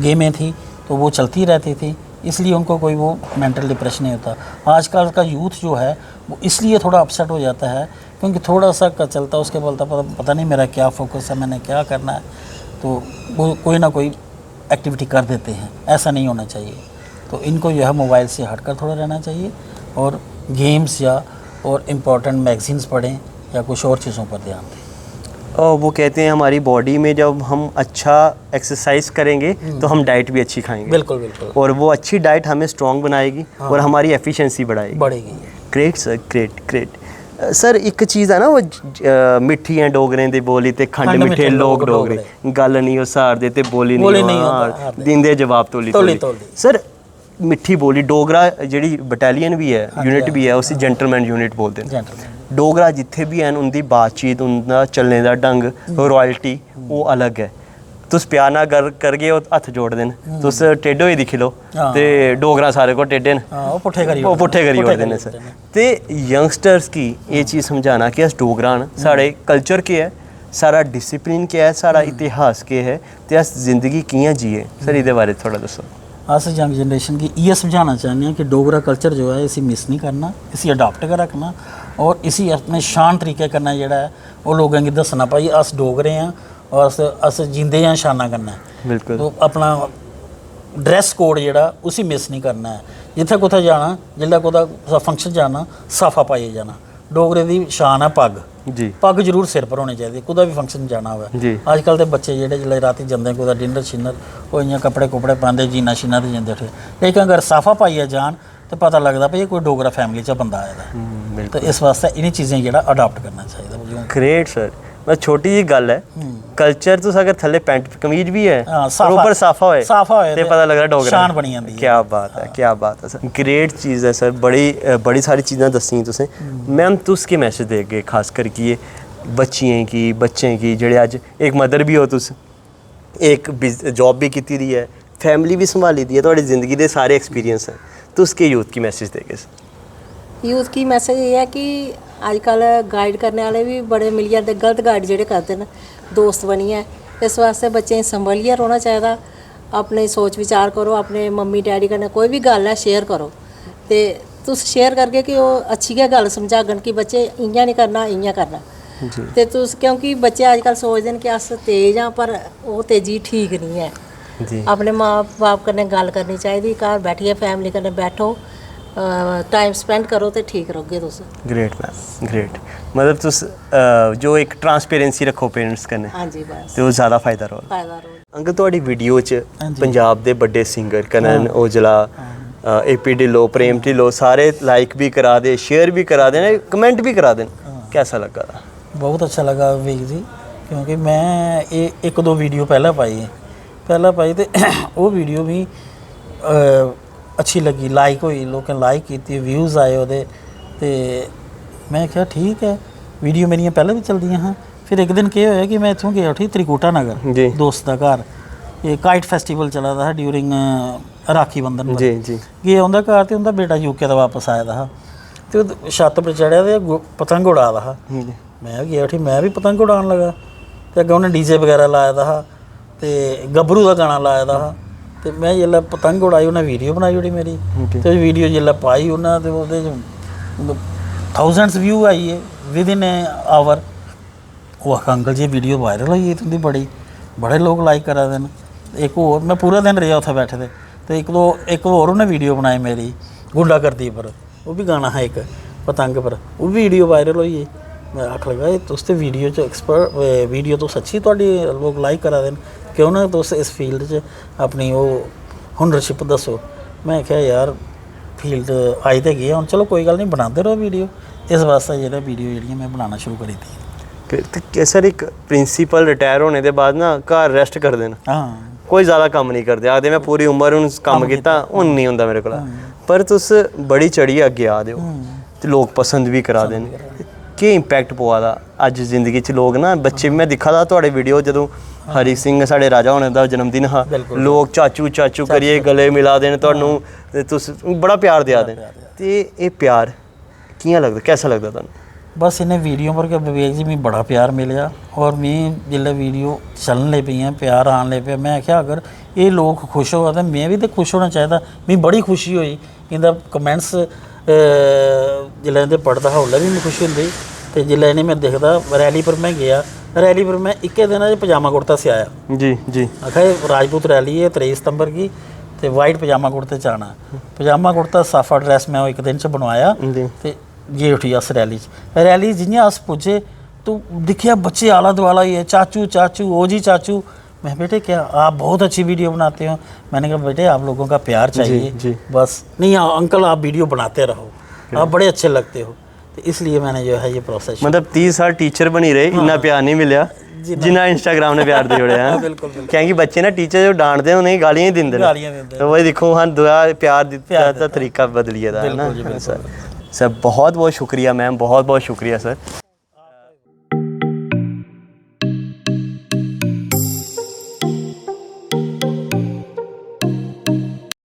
गेमें थी तो वो चलती रहती थी, इसलिए उनको कोई वो मेंटल डिप्रेशन नहीं होता। आजकल का यूथ जो है वो इसलिए थोड़ा अपसेट हो जाता है क्योंकि थोड़ा सा चलता उसके बोलता पता नहीं मेरा क्या फोकस है, मैंने क्या करना है, तो वो कोई ना कोई एक्टिविटी कर देते हैं। ऐसा नहीं होना चाहिए। तो इनको जो है मोबाइल से हटकर थोड़ा रहना चाहिए और गेम्स या और इम्पोर्टेंट मैगजीन्स पढ़ें या कुछ और चीज़ों पर ध्यान दें। और वो कहते हैं हमारी बॉडी में जब हम अच्छा एक्सरसाइज करेंगे तो हम डाइट भी अच्छी खाएंगे। बिल्कुल बिल्कुल। और वो अच्छी डाइट हमें स्ट्रॉन्ग बनाएगी और हमारी एफिशिएंसी बढ़ेगी। Great sir, great sir. एक चीज़ है ना वो मिट्ठी है डोगरें दी बोली ते खंड मिठे लोग डोगरे, गल नहीं हो सारदे ते बोली नहीं हार दिंदे जवाब तोली। सर मिट्ठी बोली डोगरा जिहड़ी बटालियन भी है, यूनिट भी है, उसी जेंटलमैन यूनिट बोलते हैं। डोगरा जिथे भी हैं उनकी बातचीत, उनका चलने का ढंग, रॉयल्टी वो अलग है। तुस प्यार ना करगे हत्थ जोड़ देन, तुस टेढ़े होई दिक्खी लो ते डोगरा सारे को टेढ़े न, वो पुट्ठे करी ओड़दे न सर। ते यंगस्टर्स की ये चीज़ समझाना कि अस डोगरा न, साढ़े कल्चर केह् है, सारा डिसिप्लिन केह् है, सारा इतिहास केह् है, ते अस जिंदगी कि'यां जिये, सर एह्दे बारे थोड़ा दस्सो। अस यंग जनरेशन की ये समझाना चाहते हैं कि डोगरा कल्चर जो है इसी मिस नहीं करना, इसी अडॉप्ट कर रखना और इसी अपने शान तरीके करना जेह्ड़ा है वो लोगों की दसना भाई अस डोगरे हैं और अस जींदे हैं शाना करना। बिल्कुल। तो अपना ड्रैस कोड जेह्ड़ा उसी मिस नहीं करना है। जिथे कुतै जाना, जिल्लै कुतै फंक्शन जाना, साफा पाइयै जाना। डोगरे दी शान है पग। जी पग जरूर सिर पर होनी चाहिए कुदा भी फंक्शन जाना होवे जी अजकल ते बच्चे जेह्ड़े जिल्लै रातीं जंदे कुदै डिनर शिनर ओह् इ'यां कपड़े कुपड़े पांदे जीना शीना ते जंदे उठी लेकिन अगर साफा पाइयै जान ते पता लगदा भई कोई डोगरा फैमिली च बंदा आए दा ते इस वास्ते इ'नें चीज़ें जेह्ड़ा अडाप्ट करना चाहिदा ग्रेट सर बस छोटी जी गल है कल्चर तुस अगर थल्ले पैंट कमीज भी है हाँ, और ऊपर साफा होए ते पता लगदा डोगरा शान बनी जांदी है क्या बात है क्या बात है सर ग्रेट चीज़ है सर बड़ी सारी चीज़ां दस्सियां तुसें मैम तुस केह् मैसेज देगे खास करके ये बच्चियें की बच्चें की जेह्ड़े अज्ज एक मदर भी हो तुस एक जॉब भी कीती दी है फैमिली भी संभाली दी है थोड़ी ज़िंदगी दे सारे एक्सपीरियंस हैं तुस के यूथ की मैसेज देगे यूथ की मैसेज ये है कि अजकल गाइड करने वाले भी बड़े मिल जाते गलत गाइड जेह्ड़े करदे न दोस्त बनियै इस वास्ते बच्चें गी संभलियै रौह्ना चाहिदा अपने सोच विचार करो अपने मम्मी डैडी कन्नै कोई भी गल्ल है शेयर करो ते तुस शेयर करगे कि ओह् अच्छी गै गल्ल समझाङन कि बच्चे इ'यां नहीं करना इ'यां करना ते तुस क्योंकि बच्चे अजकल सोचदे न कि अस तेज आं पर ओह् तेजी ठीक नहीं है अपने मां बाप कन्नै गल्ल करनी चाहिदी घर बैठियै फैमिली कन्नै बैठो टाइम स्पेंड करो तो ठीक रहोगे तुस ग्रेट मैम ग्रेट मतलब तुस जो एक ट्रांसपेरेंसी रखो पेरेंट्स कन्नै हाँ जी बस ते ओह् ज़्यादा फायदा रहो अंकल तुहाडी वीडियो च पंजाब दे बड्डे सिंगर कनन ओजला AP ढिल्लों प्रेम ढिल्लों सारे लाइक भी करा दे शेयर भी करा दे ने कमेंट भी करा दे कैसा लगा था बहुत अच्छा लगा विवेक जी क्योंकि मैं एक दो वीडियो पहला पाई ते वो वीडियो भी अच्छी लगी लाइक हुई लोकें लाइक की व्यूज़ आए ओहदे ते मैं क्या ठीक है वीडियो मेरियां पहले भी चलदियां हाँ फिर एक दिन केह् होया कि मैं इत्थों गया उठी त्रिकुटा नगर दोस्त का घर ये काइट फेस्टिवल चला दा हा ड्यूरिंग राखी बंधन जी जी गे उंदा घर ते उंदा बेटा यूके दा वापस आया दा हा ते छत्त पर चढ़िया ते पतंग उड़ा दा हा मैं गया उठी मैं भी पतंग उड़ान लगा ते अग्गें उन्हें डीजे वगैरह लाया दा हा ते गब्बरू दा गाना लाया दा हा ते मैं जिल्लै पतंग उड़ाई उन्हें वीडियो बनाई ओड़ी मेरी ते वीडियो जिल्लै पाई उन्हें ते ओहदे च थाउजेंड्स व्यू आई है विद इन आवर वो अंकल जी वीडियो वायरल होई है तुंदी बड़े लोग लाइक करा दे न एक होर मैं पूरा दिन रेहा उत्थे बैठे दे ते एक होर उन्हें वीडियो बनाई मेरी गुंडागर्दी पर वो भी गाना है एक पतंग पर वो वीडियो वायरल होई है मैं आख लगा तुस ते वीडियो च एक्सपर्ट वीडियो तो सच्ची तुहाडी लोग लाइक करा दे न क्यों ना तुस इस फील्ड च अपनी वो हुनरशिप दसो मैं क्या यार फील्ड आई ते गया हूँ चलो कोई गल नहीं बनाते रहो वीडियो इस वास्ते जेह्ड़ा वीडियो जेह्ड़ियां मैं बनाना शुरू करी दी सर एक प्रिंसीपल रिटायर होने के बाद ना घर रेस्ट करदे न हाँ कोई ज़्यादा कम्म नहीं करते आखदे मैं पूरी उम्र हूँ कम्म कीता हून नहीं होंदा मेरे कोला पर तुस बड़ी चढ़ियै अग्गे आ दे हो ते लोग पसंद भी करा दे न केह् इंपैक्ट पवा दा अज्ज जिंदगी च लोग ना बच्चे मैं दिक्खा दा थुआढ़े वीडियो जदों हरी सिंह साढ़े राजा होने दा जन्मदिन हा लोग चाचू चाचू करिए गले मिला दे न तुहानू ते तुस बड़ा प्यार देआ दे ते एह् प्यार कि'यां लगदा कैसा लगदा तुहानू बस इन्हें वीडियो पर विवेक जी मिगी बड़ा प्यार मिलेआ और मैं जिल्लै वीडियो चलन लगी पेइयां प्यार आन लगी पेआ मैं आखेआ अगर ये लोग खुश होआ ते मैं भी ते खुश होना चाहिदा मिगी बड़ी खुशी होई इंदा कमेंट्स जिल्लै इंदे पढ़दा हा उसलै भी मिगी खुशी होंदी ते जिल्लै इन्हें मैं दिखदा रैली पर मैं गया रैली पर मैं इक्के दिन च पजामा कुर्ता सियाया जी जी आखा राजपूत रैली है 23 सितंबर की ते वाइट पजामा कुर्ते च आना पजामा कुर्ता साफा ड्रैस मैं एक दिन च बनवाया ते गे उठी अस रैली जियां अस पुज्जे तो दिखिया बच्चे आला दुआला ही है चाचू चाचू ओ जी चाचू मैं बेटे क्या आप बहुत अच्छी वीडियो बनाते हो मैंने कहा बेटे आप लोगों का प्यार चाहिए जी। बस नहीं अंकल आप वीडियो बनाते रहो आप बड़े अच्छे लगते हो तो इसलिए मैंने जो है ये प्रोसेस मतलब 30 साल टीचर बनी रहे इन्ना प्यार नहीं मिलिया जिन्ना इंस्टाग्राम ने प्यार दे छोड़िया है बिल्कुल क्योंकि बच्चे ना टीचर जो डांटते हैं उन्हें गालियां ही दिंदे तो वही देखो हाँ दुआ प्यार दा तरीका बदलिए दा है ना सर बहुत बहुत शुक्रिया मैम बहुत बहुत शुक्रिया सर